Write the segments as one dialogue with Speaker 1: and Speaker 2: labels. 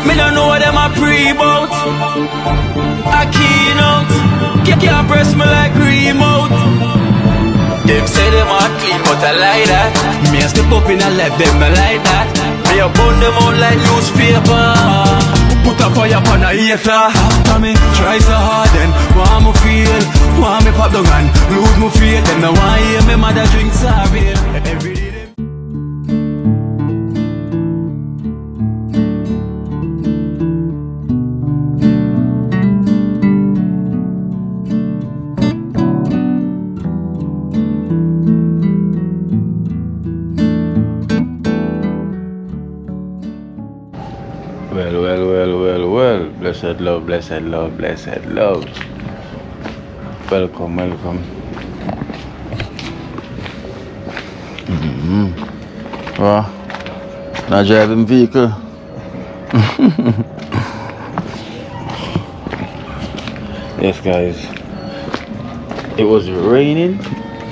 Speaker 1: Me don't know what them a pre-bout. A keynote. Can't press me like remote. Them say them a clean, but I like that. Me a step up in a left, them I like that. Me a burn them out like newspaper. Put a fire upon a hater. After me try so hard, then want me feel, want me pop down and lose my faith. Them no want hear me mother drink sorry. Every day. Well. Blessed love. Welcome. Well, not driving vehicle. Yes, guys. It was raining.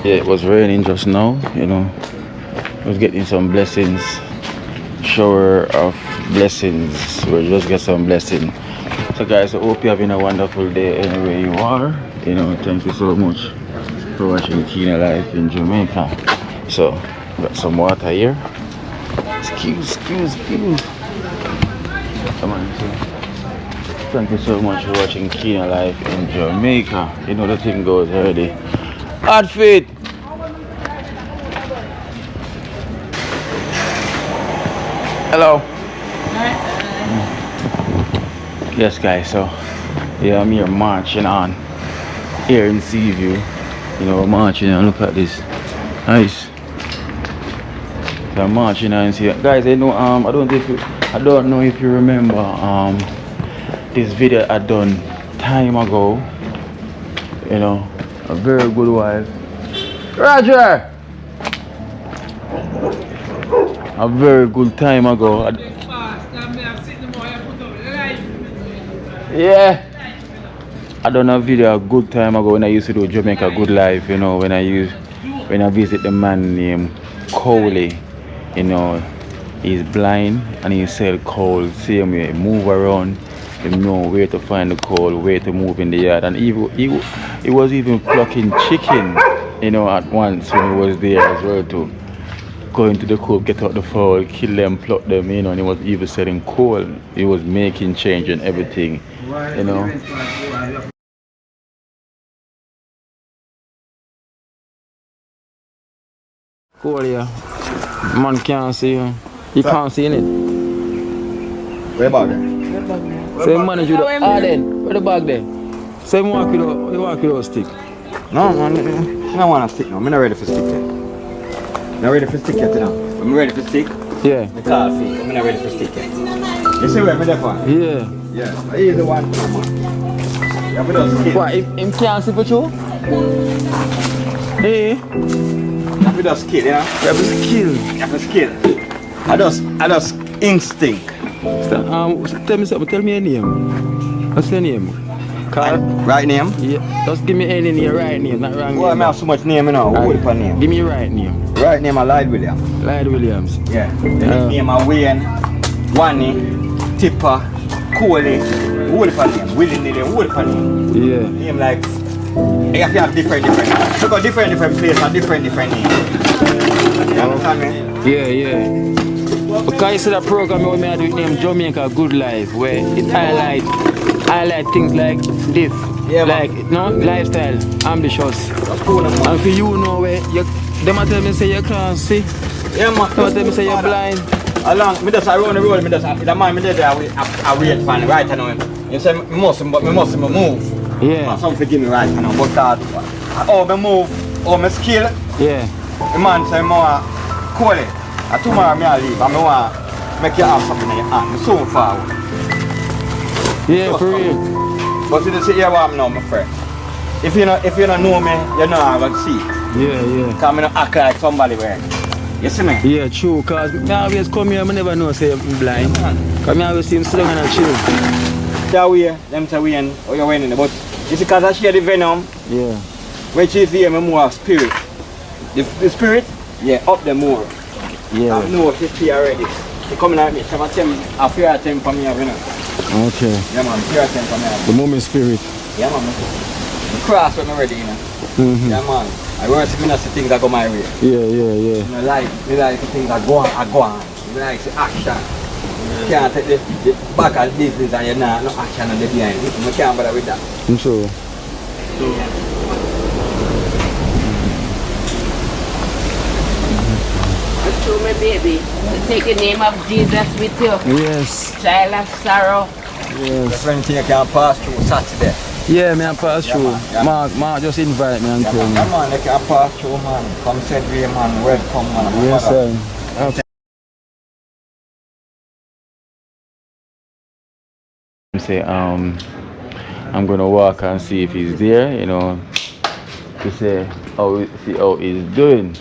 Speaker 1: Yeah, it was raining just now. You know, I was getting some blessings. Shower of blessings. We'll just get some blessing. So guys, I hope you're having a wonderful day anywhere you are. You know, thank you so much for watching Kina Life in Jamaica. So, got some water here. Excuse. Come on, so. Thank you so much for watching Kina Life in Jamaica. You know the thing goes already. Hard feet. Hello. Yes, guys. So, yeah, I'm here marching on here in Seaview. You know, marching and look at this. Nice. So I'm marching on Seaview. Guys, I know. I don't know if you remember. This video I done time ago. You know, a very good wife. Roger. A very good time ago. Yeah. I done a video a good time ago when I used to do Jamaica Good Life, you know, when I visit the man named Coley, you know, he's blind and he sell coal, same way, move around, you know where to find the coal, where to move in the yard, and he was even plucking chicken, you know, at once when he was there as well too. Going to the coop, get out the fowl, kill them, pluck them, you know, and he was even selling coal. He was making change and everything, you know. Coal here. Man can't see you. You can't see it.
Speaker 2: Where about there?
Speaker 1: Say manage with the then. Where the bag there? Say walk with a stick.
Speaker 2: No, man, I don't want a stick now. I'm not ready for stick yet. Not ready for stick yet, you know. I'm ready for stick.
Speaker 1: Yeah.
Speaker 2: The coffee. I'm not ready for stick yet. You see where I'm there for?
Speaker 1: Yeah.
Speaker 2: Yeah. He's the one. You have to do skill.
Speaker 1: What, him can't see for you? Hey.
Speaker 2: You have to do skill, you know?
Speaker 1: You have to skill.
Speaker 2: You have to skill. I just instinct.
Speaker 1: Tell me something. Tell me your name. What's your name? Carl?
Speaker 2: Right name?
Speaker 1: Yeah. Just give me any name, right name, not wrong name.
Speaker 2: Well, I have so much name, you know. What for name?
Speaker 1: Give me your right name.
Speaker 2: Right name, I Lloyd Williams.
Speaker 1: Lloyd Williams.
Speaker 2: Yeah. Name I Wayne, Wani, Tipper, Coley. What for name? Willie Nilly. What for name?
Speaker 1: Yeah.
Speaker 2: Name like. You have to have different. Look at different places and different names. You understand me?
Speaker 1: Yeah. Because you see that program where I do it named Jamaica Good Life, where it highlight things like this,
Speaker 2: yeah,
Speaker 1: like lifestyle, ambitious. And for you know where them tell me say you can't see.
Speaker 2: Yeah, man.
Speaker 1: Them tell me say you're blind.
Speaker 2: Along, me just around the road, the man me there I wait for right now. You say me must move.
Speaker 1: Yeah.
Speaker 2: Some forgive me right now, but that me move, me skill.
Speaker 1: Yeah.
Speaker 2: The man say more Coley. Tomorrow me I leave and I want to make you have something in your hand. I'm so forward.
Speaker 1: Yeah, for real.
Speaker 2: But you see here what I'm now, my friend. If you don't know me, you know I'm going to see it.
Speaker 1: Yeah.
Speaker 2: Because I don't act like somebody where. You see me?
Speaker 1: Yeah, true. Because I always come here, I never know say I'm blind. Because I always see him sit down and chill.
Speaker 2: That way, them say we ain't, or you're winning. But you see, because I share the venom.
Speaker 1: Yeah.
Speaker 2: When she's here, I'm more spirit. The spirit, yeah, up the more.
Speaker 1: Yeah.
Speaker 2: I know what you see already. They come like this. Have a fear attempt for me, you know.
Speaker 1: Okay.
Speaker 2: Yeah, man. Fear attempt for me.
Speaker 1: The moment spirit.
Speaker 2: Yeah, man. The cross when I'm ready, you know. Yeah, man. I want to see things that go my way.
Speaker 1: Yeah.
Speaker 2: You know, like things that go on. I like the action. You can't take the back and business and you're not no action on the behind. You can't bother with that.
Speaker 1: I'm sure.
Speaker 3: To my baby, to take the name of Jesus with you.
Speaker 1: Yes.
Speaker 3: Child of sorrow.
Speaker 1: Yes.
Speaker 2: That's anything you can pass through Saturday.
Speaker 1: Yeah, man, pass through.
Speaker 2: man. Yeah.
Speaker 1: Mark just invite me and
Speaker 2: Yeah,
Speaker 1: tell me.
Speaker 2: man, you can pass through, man. Come set way, man. Welcome, man.
Speaker 1: Yes, sir. Okay. Say, I'm gonna walk and see if he's there, you know, to say see how he's doing.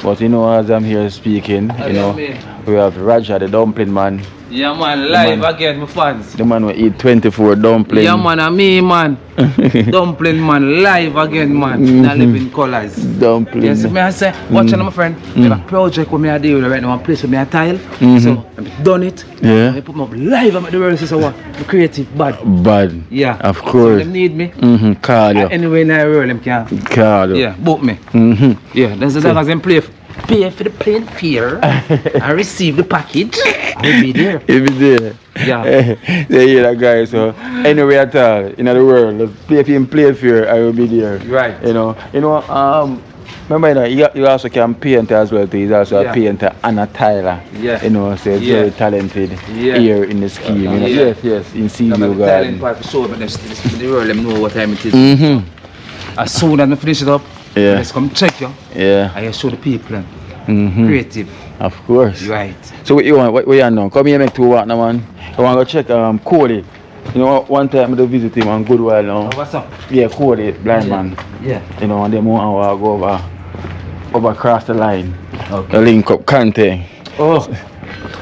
Speaker 1: But you know, as I'm here speaking, you know, we have Raja, the dumpling man.
Speaker 4: Yeah, man, live again, my fans.
Speaker 1: The man will eat 24 dumplings.
Speaker 4: Yeah, man, and me, man. Dumpling, man, live again, man. Now live in colors.
Speaker 1: Dumpling.
Speaker 4: Yes, me I say, watch my friend. I have a project where I deal with right now, one place where I tile. So, I've done it.
Speaker 1: Yeah.
Speaker 4: I put me up live, I'm at the world, so what? Creative, bad.
Speaker 1: Bad.
Speaker 4: Yeah.
Speaker 1: Of course.
Speaker 4: So, they need me.
Speaker 1: Call you.
Speaker 4: Anyway, in the world, them can.
Speaker 1: Call you.
Speaker 4: Yeah, book me. Yeah, that's the as them pay for the plane fare and receive the package. I'll be there.
Speaker 1: He'll be there.
Speaker 4: Yeah.
Speaker 1: They hear that guy, so anywhere at all in the world, let's play for him play fair, I will be there.
Speaker 4: Right.
Speaker 1: You know, remember, you know, you also can paint as well too. He's also a painter and a tiler.
Speaker 4: Yeah.
Speaker 1: You know, so he's very talented here in the scheme. You know?
Speaker 4: Yeah.
Speaker 1: Yes, in CBO
Speaker 4: I'm
Speaker 1: Garden.
Speaker 4: talent part for sure, but the world let me know what time it is. As soon as I finish it up, let's come check you.
Speaker 1: Yeah.
Speaker 4: I show the people. Creative.
Speaker 1: Of course.
Speaker 4: Right.
Speaker 1: So what you want? What you know? Come here, make two walk now, man. I want to go check Cody. You know, one time I visit him on good while now.
Speaker 4: Oh, what's up?
Speaker 1: Yeah, Cody, blind man.
Speaker 4: Yeah.
Speaker 1: You know, and then I go over across the line.
Speaker 4: Okay.
Speaker 1: The link up Kante.
Speaker 4: Oh.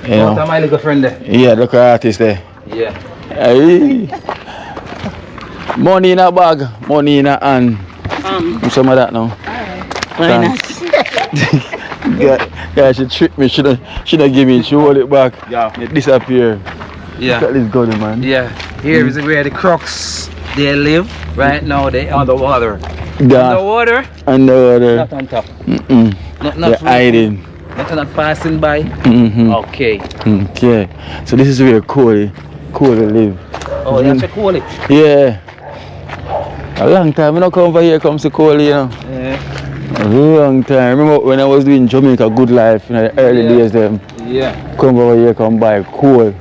Speaker 1: You know.
Speaker 4: What my little friend there?
Speaker 1: Yeah, look at artist there.
Speaker 4: Yeah.
Speaker 1: Hey. Money in a bag, money in a hand. Some of that now.
Speaker 3: Why not?
Speaker 1: Yeah, she tricked me. She don't give me. She hold it back.
Speaker 4: Yeah.
Speaker 1: It disappear.
Speaker 4: Yeah.
Speaker 1: Look at this gun, man.
Speaker 4: Yeah. Here is where the crocs they live. Right now they underwater.
Speaker 1: Underwater.
Speaker 4: Not on top. Not
Speaker 1: They're hiding.
Speaker 4: Not passing by. Okay.
Speaker 1: Okay. So this is where Cody live.
Speaker 4: Oh, that's a cool.
Speaker 1: Yeah. A long time I don't come over here comes to Cody, you know.
Speaker 4: Yeah.
Speaker 1: A long time. Remember when I was doing Jamaica Good Life in the early days them.
Speaker 4: Yeah.
Speaker 1: Come over here, come buy coal.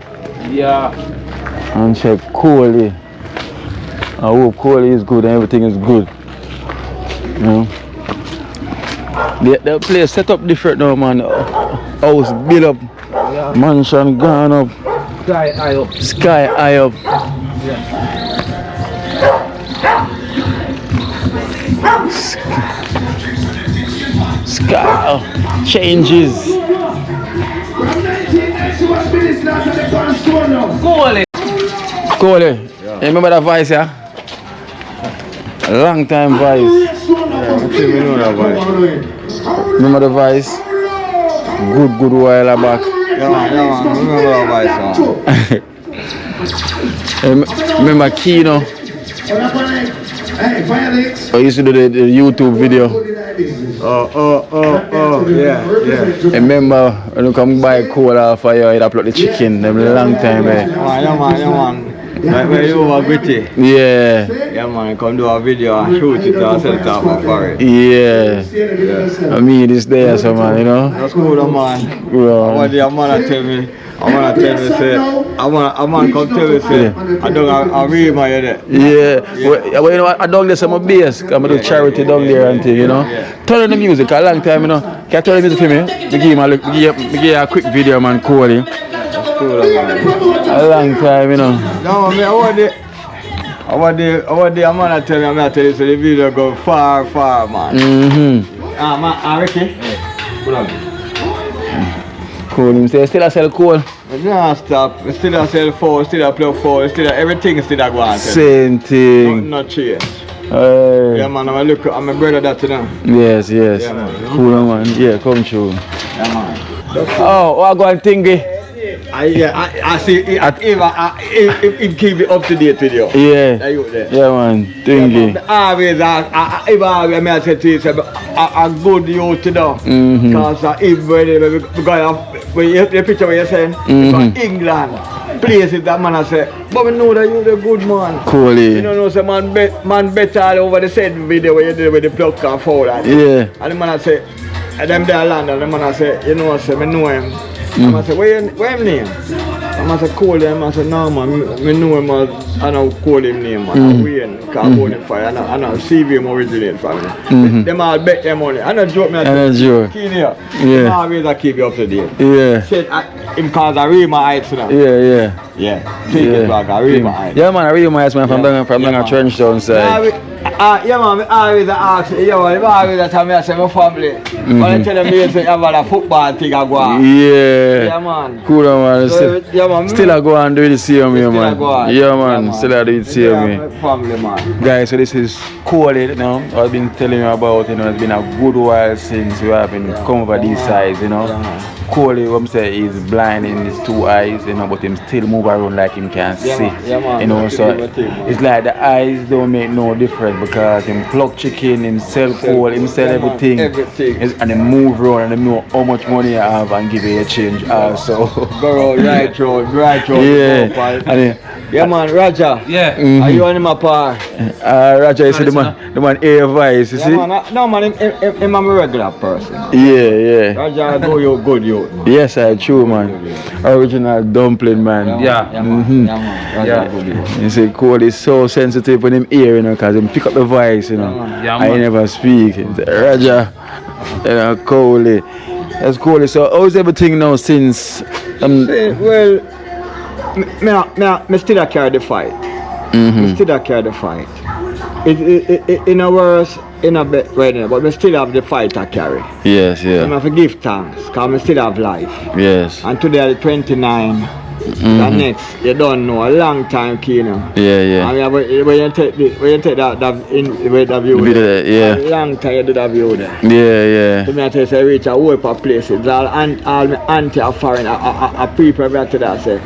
Speaker 4: Yeah.
Speaker 1: And check Cody. I hope Cody is good and everything is good. You know. The place set up different now, man. House built up.
Speaker 4: Yeah.
Speaker 1: Mansion gone up.
Speaker 4: Sky high up.
Speaker 1: Sky high up.
Speaker 4: Yeah.
Speaker 1: Sky changes. Cole, you remember that voice, yeah? A long time voice. Remember the voice? Good while back.
Speaker 2: Yeah, man, remember that voice,
Speaker 1: Remember Kino? I used to do the YouTube video.
Speaker 2: yeah.
Speaker 1: Remember when you come buy cola for you, you upload the chicken, them long time, eh?
Speaker 2: Yeah, man. Like where you were gritty.
Speaker 1: Yeah.
Speaker 2: Yeah, man, come do a video and shoot it and sell it off for it.
Speaker 1: Yeah. I mean, it's there, so man, you know?
Speaker 2: That's cool, man.
Speaker 1: Well,
Speaker 2: One day, I'm gonna tell me, say, I'm gonna come tell me, say, I don't read my head.
Speaker 1: yeah. Well, you know, I done this on my base. I'm do charity down there and thing, you know? Turn on the music, a long time, you know? Can you turn the music for me? Give you a quick video, man, Cody.
Speaker 2: Cool, man.
Speaker 1: A long time, you know?
Speaker 2: No, man, I want the I'm gonna tell you, so the video go far, man. Man, Ricky? Good on.
Speaker 1: Cool, him say still a sell coal.
Speaker 2: No, stop. Still a sell phone, still a plug phone, still everything still a go on.
Speaker 1: Same thing.
Speaker 2: Not change.
Speaker 1: Hey.
Speaker 2: Yeah, man, I'm a brother that you know.
Speaker 1: Yes.
Speaker 2: Yeah, man.
Speaker 1: Cool, man. Yeah, come true.
Speaker 2: Yeah, man.
Speaker 1: Oh, what going thingy?
Speaker 2: I see. If keep it up to date with you.
Speaker 1: Yeah.
Speaker 2: Are you there?
Speaker 1: Yeah, man. Thingy.
Speaker 2: Always, I say to you, a good youth to know. Because if when you the picture where you're saying, England, places that man I say, but we know that you're the good man.
Speaker 1: Cool.
Speaker 2: You know, say man better all over the said video where you did with the pluck and fall.
Speaker 1: Yeah.
Speaker 2: And the man I say, and them there land, and the man I say, you know, I say, I know him. I say, where him name? I say, call him. I say, no man, I know him as, I don't call him name, man. I win, can't go in fire, and I see him originate from me. Them all bet their money. I don't joke me. I don't
Speaker 1: joke.
Speaker 2: Keep here.
Speaker 1: Yeah.
Speaker 2: Always I keep you up to date.
Speaker 1: Yeah.
Speaker 2: Said, him cause I read my eyes now.
Speaker 1: Yeah.
Speaker 2: Yeah. Take it back, I read my eyes.
Speaker 1: Yeah, man, I read my eyes, man, from down a trench down side.
Speaker 2: Yeah, man, I always ask, yeah, man, I always tell me, I say, my family. When I tell them, they say, you have a football thing, I go on.
Speaker 1: Yeah,
Speaker 2: man.
Speaker 1: Cool, man.
Speaker 2: So, yeah, man.
Speaker 1: Still I go and do the same, man. Yeah, man. Still I do the same,
Speaker 2: man. Family, man.
Speaker 1: Guys, so this is Coley, you know. I've been telling you about, you know, it's been a good while since we have been come over these sides, you know. Coley, what I'm saying, is blind in his two eyes, you know, but him still move around like him can see.
Speaker 2: Man.
Speaker 1: You know, so it's like the eyes don't make no difference because him pluck chicken, him sell coal, him sell everything. And him move around and him know how much money you have and give you a change also.
Speaker 2: Go right road.
Speaker 1: Yeah.
Speaker 2: Yeah, man, Raja.
Speaker 4: Yeah.
Speaker 2: Are you on my par?
Speaker 1: Raja, you see the man air voice, you see?
Speaker 2: Yeah, man, no, man, I'm a regular person.
Speaker 1: Yeah.
Speaker 2: Raja, go you good, you.
Speaker 1: Yes, I true, man. Original dumpling, man.
Speaker 4: Yeah.
Speaker 2: Man. Raja, good, you.
Speaker 1: You see, Cole is so sensitive when him hear, you know, because him pick up the voice, you know. I never speak. Raja, you know, Cole. That's Cole. So, how's everything now since?
Speaker 2: Well, me still carry the fight. Me still carry the fight. In a worse, in a bit right now, but we still have the fight I carry.
Speaker 1: Yes, yeah.
Speaker 2: I have to give thanks, because we still have life.
Speaker 1: Yes.
Speaker 2: And today the 29. The next, you don't know, a long time, Kino.
Speaker 1: Yeah.
Speaker 2: And when you take that view there, a long time you do that view there.
Speaker 1: Yeah.
Speaker 2: So I tell you, I reach a whole heap of places. All my auntie are foreign, I prepare to that. Say,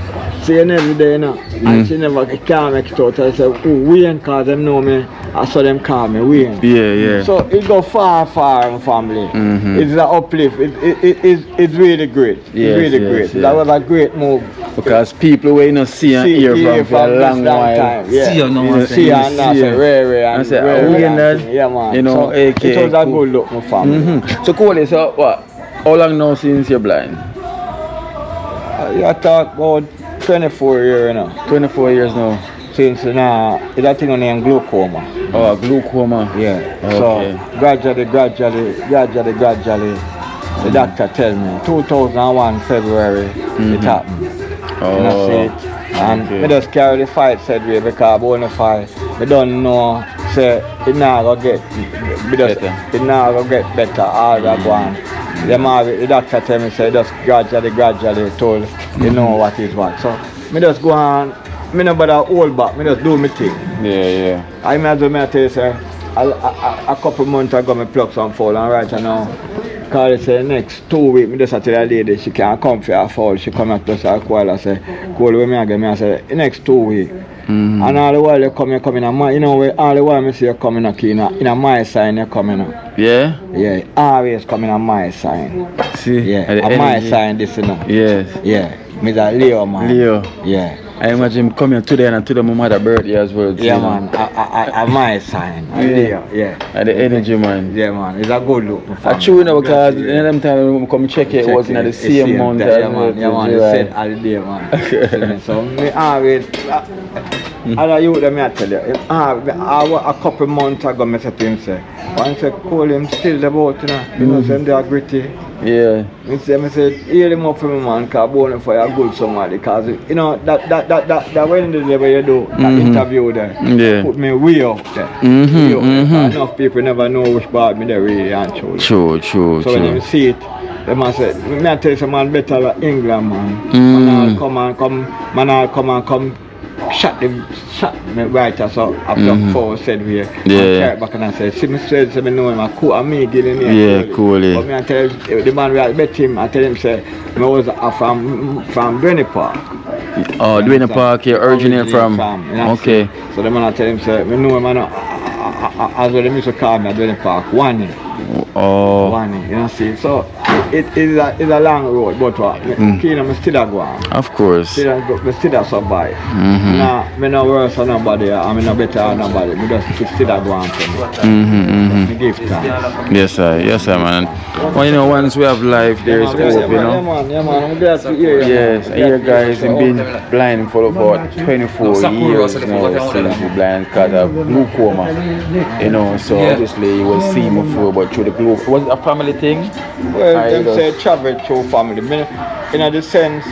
Speaker 2: see you every day, you know. And she never can't make it out. I say, oh, Wayne, because them know me. I saw them call me Wayne.
Speaker 1: Yeah.
Speaker 2: So it go far in family. It's an uplift. It's really great. It's really great. That was a great move.
Speaker 1: Because people will not see and hear from a long while.
Speaker 2: See you now. See you and I say, Ray. And say, yeah, man.
Speaker 1: You know,
Speaker 2: so it was a good look, my family.
Speaker 1: So, Coley, so what? How long now since you're blind?
Speaker 2: I talk about 24 years, you know.
Speaker 1: 24 years now.
Speaker 2: Since now, that thing on named glaucoma.
Speaker 1: Oh, glaucoma.
Speaker 2: Yeah.
Speaker 1: Okay.
Speaker 2: So gradually, the doctor tell me 2001 February it happened. And I see it. And I just carry the fight said way because I won the fight. I don't know, say it now go get better all that go on. The doctor tell me say just gradually told you know what is what. So I just go on. I no bother hold back, I just do my thing.
Speaker 1: Yeah.
Speaker 2: I may as well tell you, sir, a couple months ago I pluck some fall and right now, because they say next 2 weeks, I just tell the lady she can't come for a fall. She come up to us and call and say, call with me again. I say, next 2 weeks. And all the while you come in my, you know, all the while I see you coming in a my sign you coming up.
Speaker 1: Yeah?
Speaker 2: Yeah, always coming on my sign.
Speaker 1: See?
Speaker 2: Yeah, on my sign this, you know.
Speaker 1: Yes.
Speaker 2: Yeah, me that Leo, man.
Speaker 1: Leo.
Speaker 2: Yeah.
Speaker 1: I imagine him coming today and today my mother's birthday as well.
Speaker 2: Yeah, man. I my sign. Yeah.
Speaker 1: And the energy, man.
Speaker 2: Yeah, man. It's a good look.
Speaker 1: I true, you know, because in them time we come check it was in the same month.
Speaker 2: Yeah, man. It's said all day, man. So me always, other youth them I tell you, a couple months ago I said to him, say, once I call him still the boat, you know, say they are gritty.
Speaker 1: Yeah.
Speaker 2: I said, hear him up for me, man, because born for a good somebody. Because, you know, that when the day where you do that interview there, put me way up there. Enough people never know which part me there really and
Speaker 1: True.
Speaker 2: So when you see it, they must say, me I tell you, man, better like England, man. Man, I'll come shot me right as so I plucked forward said we
Speaker 1: Yeah.
Speaker 2: back and I said, see me said me know him a cool and me get in here.
Speaker 1: Yeah, coolly.
Speaker 2: But me I tell the man where I met him, I tell him say me was from Dwayne Park.
Speaker 1: Oh, Dwayne Park, you originate from.
Speaker 2: you know,
Speaker 1: Okay.
Speaker 2: So the man I tell him say me know him and as well they used to call me at Dwayne Park one.
Speaker 1: Oh.
Speaker 2: One, you know, see. So it's a long road, but what? Me still a go on.
Speaker 1: Of course.
Speaker 2: Me still a survive. Nah, me no worse than nobody, and me no better than nobody. Me just still a go on for me. Me give thanks.
Speaker 1: Yes, sir, man. Well, you know, once we have life, there is hope, you know.
Speaker 2: Yeah, man. I'm glad to hear you.
Speaker 1: Yes, here guys, have been blind for about 24 years now since he blind because of glaucoma. You know, so obviously he was seeing before, but through the glaucoma. Was it a family thing?
Speaker 2: Well, them say travel through family. In the sense,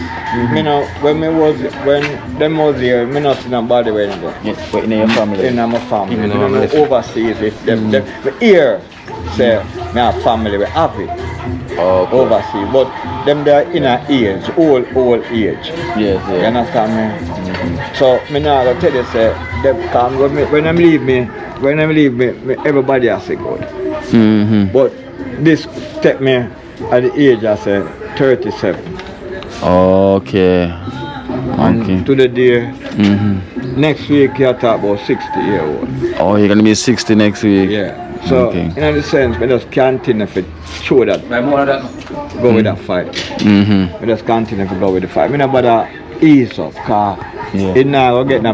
Speaker 2: you know, when them was here, me not see nobody when them.
Speaker 1: Yes, but in your family?
Speaker 2: In my family. You know, overseas with them. The here say, me have family, we have it. Overseas. But them they're in a age, old age.
Speaker 1: Yes,
Speaker 2: You understand me? So, me now I tell you, say, them come, when them leave me, everybody has to go. But this take me at the age I say 37.
Speaker 1: Okay.
Speaker 2: And to the day next week you talk about 60-year-old.
Speaker 1: Oh, you're gonna be 60 next week.
Speaker 2: Yeah. So in the sense I just continue to show that go with that fight. I just continue to go with the fight. I mean about ease up car. It now get no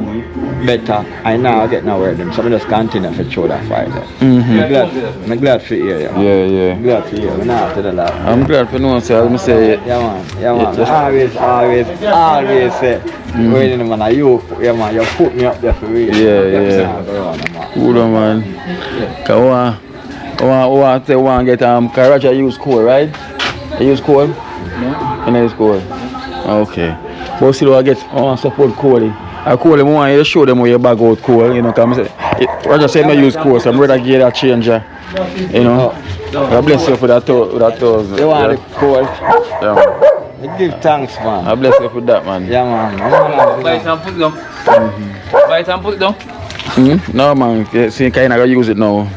Speaker 2: better. I now get no word them. So I just continue to show that fight. I'm glad for you.
Speaker 1: Yeah.
Speaker 2: I'm glad for you. I'm not to the last.
Speaker 1: I'm glad for no sir. Let me say it.
Speaker 2: Yeah man. Always say when the man you put me up there for real.
Speaker 1: Yeah. Cool man. Cause I want to get Karacha use coal, right? You use coal? Yeah. And I use coal. Okay. But still I want to support Coley. I call them one, you show them where you bag out coal, you know, because Roger said I use coal, so I'm ready to get that changer. You know. God bless you for that thousand.
Speaker 2: You want the coal?
Speaker 1: Yeah.
Speaker 2: You give thanks man.
Speaker 1: I bless you for that man.
Speaker 2: Yeah man.
Speaker 4: Buy it and put it down. Buy it and put it down.
Speaker 1: No man, see kinda gonna use it now.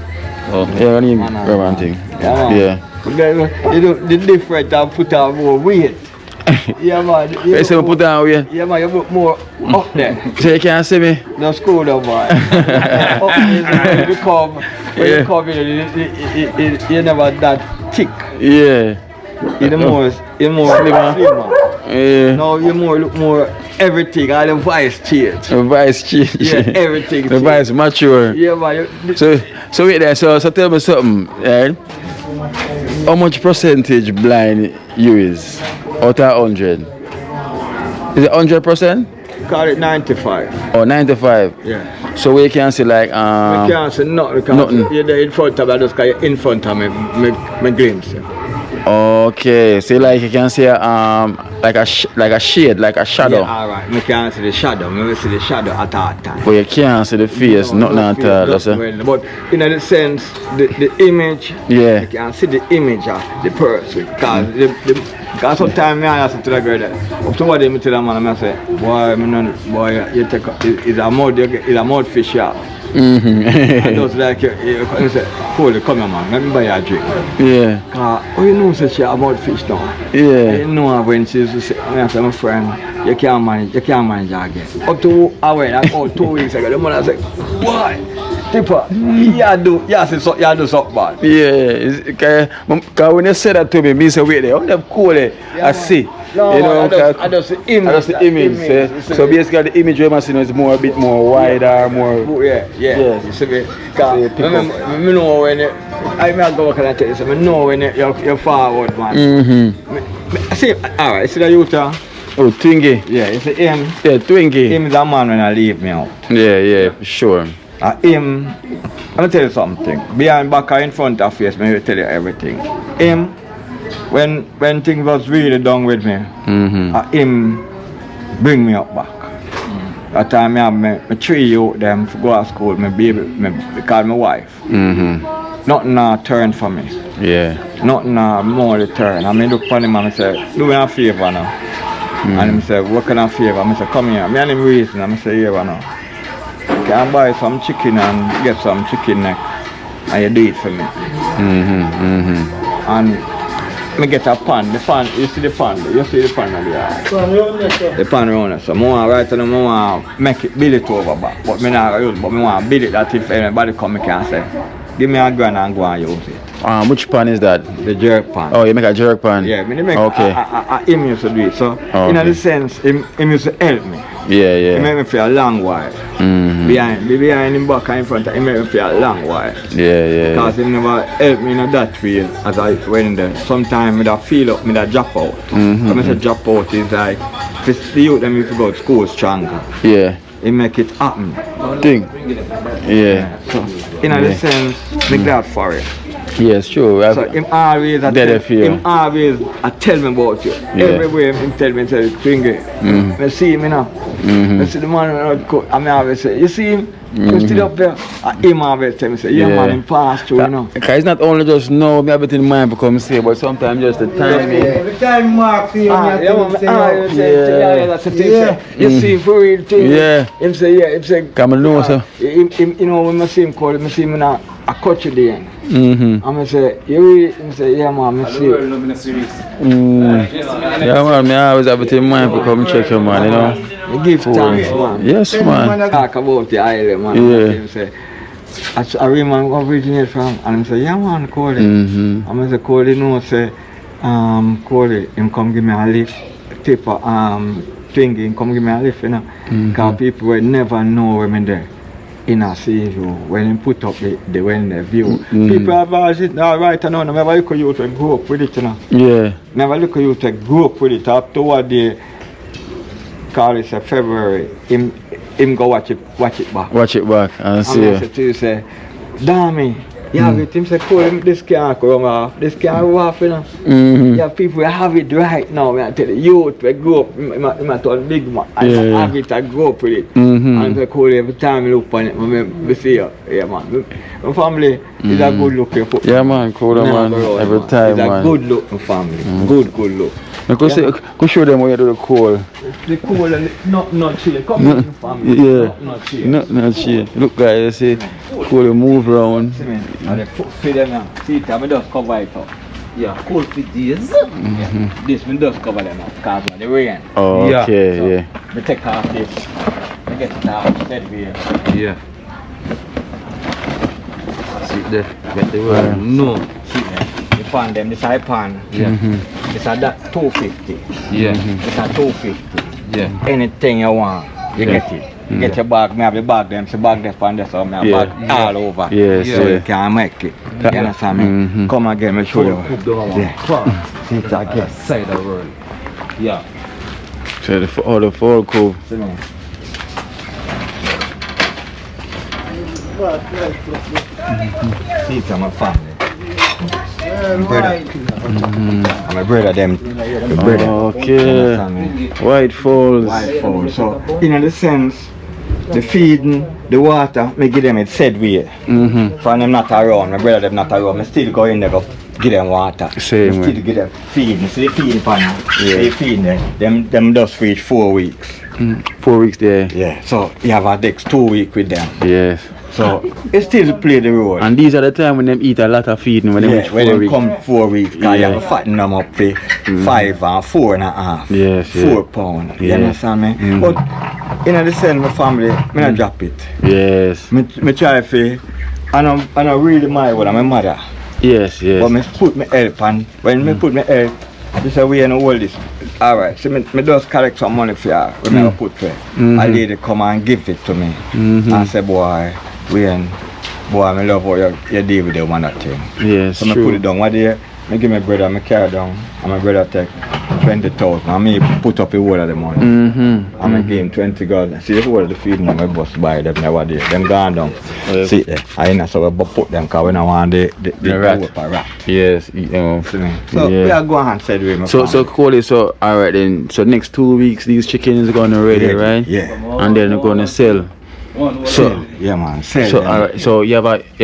Speaker 1: Yeah, I need rubber thing.
Speaker 2: Yeah. You do the different and put on more weight. Yeah man.
Speaker 1: You say put on weight?
Speaker 2: Yeah man, you put more up there.
Speaker 1: So you can't see me?
Speaker 2: No school no boy. Up when you come you never that thick.
Speaker 1: Yeah.
Speaker 2: You're more slimmer.
Speaker 1: Yeah.
Speaker 2: Now you look more everything, all the vice change.
Speaker 1: The vice change.
Speaker 2: Yeah, everything.
Speaker 1: The vice mature.
Speaker 2: Yeah man.
Speaker 1: So wait there, so tell me something, right? How much percentage blind you is out of 100? Is it 100%?
Speaker 2: Call it 95.
Speaker 1: Or 95?
Speaker 2: Yeah.
Speaker 1: So we can say like
Speaker 2: I can't say nothing. You're there in front of me, I just got in front of me glimpse.
Speaker 1: Okay, so like you can say like a shade, like a shadow.
Speaker 2: Yeah, alright. I can't see the shadow. I see the shadow at that time.
Speaker 1: But you can't see the face, nothing at all.
Speaker 2: But in the sense, the image,
Speaker 1: yeah.
Speaker 2: you can see the image of the person. Because sometimes I say to the girl that, up to what they tell the man, I say, boy, you take it's a mud fish shop. And just like you say, holy come here man, let me buy you a drink.
Speaker 1: Yeah.
Speaker 2: You know say she a mud fish now.
Speaker 1: Yeah.
Speaker 2: You know when she's say, my friend, you can't manage her again. Up to about 2 weeks ago, the mother say, boy, Tipper, you do something bad.
Speaker 1: Yeah, because when you say that to me say wait there, I'm never cool I see.
Speaker 2: No,
Speaker 1: you know,
Speaker 2: I just the image.
Speaker 1: That's the image. So basically the image you must see is more a bit more wider, more.
Speaker 2: Yeah. You see me? Because I know when I go back and tell you, so I know when you're forward, man. See, alright, see the youth?
Speaker 1: Oh, Twinkie.
Speaker 2: Yeah, it's him.
Speaker 1: Yeah, Twinkie.
Speaker 2: Him is a man when I leave me out.
Speaker 1: Yeah, for sure.
Speaker 2: Him, let me tell you something. Behind back or in front of face, I will tell you everything. Him, when things was really done with me, him bring me up back. That time I have my 3 youth them to go to school, my baby, because my wife. Nothing turn for me.
Speaker 1: Yeah.
Speaker 2: Nothing more turn. I mean look upon him and I say, do me a favor now. And him say, what kind of favor? I say, come here. Me and him reason. I say, here now. Can I buy some chicken and get some chicken neck? And you do it for me. And me get a pan. The pan, you see the pan? You see the pan over there? The pan around there. So I want right now, I want make it, build it over back. But me not use, but I want to build it that if anybody come, I can say, give me a grand and go and use it.
Speaker 1: Which pan is that?
Speaker 2: The jerk pan.
Speaker 1: Oh, you make a jerk pan?
Speaker 2: Yeah, me make
Speaker 1: okay.
Speaker 2: Him used to do it. So, in the sense, him used to help me.
Speaker 1: Yeah.
Speaker 2: He made me feel a long while. Behind him back and in front of him, made me feel a long while.
Speaker 1: Yeah.
Speaker 2: Because he never helped me in that field as I went there. Sometimes I feel up, I drop out. When I say drop out, it's like, the youth them used to go to school stronger.
Speaker 1: Yeah.
Speaker 2: He make it happen.
Speaker 1: Think. Yeah.
Speaker 2: So, in a sense, I'm glad for it.
Speaker 1: Yes, sure.
Speaker 2: So him always tell me about you.
Speaker 1: Yeah.
Speaker 2: Everywhere him tell me, I see him now. I see the man I always say, you see him? You still up there? Him always tell me, say, yeah man, him pass through, you know.
Speaker 1: Because it's not only just know me everything in mind become say, but sometimes just the timing.
Speaker 5: The time mark for you.
Speaker 2: You see for real thing.
Speaker 1: Yeah.
Speaker 2: Him say,
Speaker 1: Come and know, sir.
Speaker 2: you know when I see him call, I see him now a coach again. And I say, you really? Him say, yeah man, I see you.
Speaker 1: Yeah man, I always have it in mind to come check you man, you know.
Speaker 2: I give thanks man.
Speaker 1: Yes man.
Speaker 2: Talk about the island man.
Speaker 1: Yeah.
Speaker 2: Him say, I remember originate from, and I say, yeah man, Cody. And I say, Cody no say, Cody, him come give me a lift, tip thingy, him come give me a lift, you know. Because people will never know when I'm there. In a see you when he put up the view. People have asked it now right now, never look at you to grow up with it, you know. Yeah. Never look at you to grow up with it up toward the call it February. Him go watch it back.
Speaker 1: Watch it back and see.
Speaker 2: I say to you say, damn you have it, him say, cool, this can't come off, this can't go off, you know. You have people who have it right now, I tell you, youth, we grow up, I told big man, I have it, I grow up with it. And I say, cool, every time I look on it, I see you, yeah man. My family is a good looking for.
Speaker 1: Yeah man, cool man, every time man.
Speaker 2: It's a good look, my family, good look.
Speaker 1: Go show them how you do the coal.
Speaker 2: The coal and not chill, come on my family, not chill.
Speaker 1: Not chill. Look guys, you see, coal move around.
Speaker 2: And the foot feed them now. See it, I just cover it up.
Speaker 4: Yeah, cold for days.
Speaker 2: This me just cover them up because of the rain.
Speaker 1: Oh, okay,
Speaker 2: so, me take off this. I get it off steady here.
Speaker 4: Yeah. See there, get the word. No.
Speaker 2: See there. You pan them, this I pan.
Speaker 4: Yeah.
Speaker 2: It's a that 250.
Speaker 4: Yeah.
Speaker 2: It's a 250.
Speaker 4: Yeah.
Speaker 2: Anything you want, you get it. You get your bag, me have the bag them, so bag this and this, so me have bag all over.
Speaker 1: Yes,
Speaker 2: so you can make it. You understand me? Come again, me show you. See it again.
Speaker 4: Side of the world. Yeah.
Speaker 1: So the fall cool.
Speaker 2: See me. See it, my family. My brother them.
Speaker 1: Okay. White Falls.
Speaker 2: So in the sense, the feeding, the water, me give them it said way. For them not around, my brother them not around, I still go in there go give them water.
Speaker 1: Same way.
Speaker 2: Still give them feed. See the feeding pan. They feed them just feed 4 weeks.
Speaker 1: 4 weeks there.
Speaker 2: Yeah. So you have a next 2 weeks with them.
Speaker 1: Yes.
Speaker 2: So it still play the role.
Speaker 1: And these are the time when them eat a lot of feeding when they reach 4 weeks.
Speaker 2: When they come 4 weeks, because you have to fatten them up for 5 and 4.5.
Speaker 1: Yes,
Speaker 2: 4 pounds. You understand me? But in the sense, my family, I don't drop it.
Speaker 1: Yes.
Speaker 2: I try to, and I'm really my one, my mother.
Speaker 1: Yes.
Speaker 2: But I put my help, and when I put my help, this is way and all this. Alright, so I just collect some money for you, when I put for a lady come and give it to me. And say, boy, I love how you deal with the one that thing.
Speaker 1: Yes,
Speaker 2: so I put it down. One day, I give my brother, I carry down, and my brother take 20,000. And me put up a whole of the money. And I give him 20 God. See, this whole of the feeding, my boss buy them nowadays. Them gone down. See, I ain't so we put them because we don't want the rat.
Speaker 1: Yes, you know.
Speaker 2: So we are going and said with my
Speaker 1: So Cody, so alright then, so next 2 weeks these chickens are gonna ready, right?
Speaker 2: Yeah.
Speaker 1: And then they're gonna sell. So
Speaker 2: yeah man, sell.
Speaker 1: So alright, so you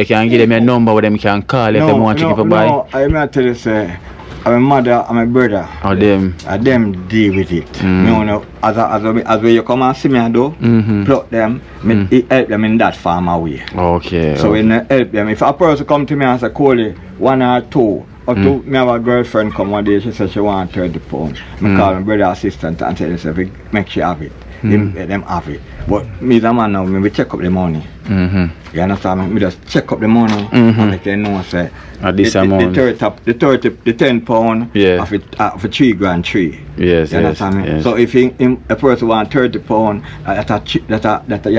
Speaker 1: can give them a number where them can call if they want chicken for buy.
Speaker 2: No, I may tell you say my mother and my brother.
Speaker 1: Or them?
Speaker 2: Them deal with it.
Speaker 1: Mm.
Speaker 2: You know, as when you come and see me and do, pluck them, it help them in that farmer way.
Speaker 1: Okay.
Speaker 2: So when I help them, if a person come to me and say, Coley, 1 or 2, or 2, me have a girlfriend come one day, she said she want 30 pounds. I call my brother assistant and tell him, make sure have it. Them have it. But me as a man now, we check up the money. You understand me? Me just check up the money and make them know say
Speaker 1: this amount.
Speaker 2: The 10 pound of a 3 grand tree.
Speaker 1: Yes,
Speaker 2: you understand me?
Speaker 1: Yes.
Speaker 2: So if a person want 30 pound, that you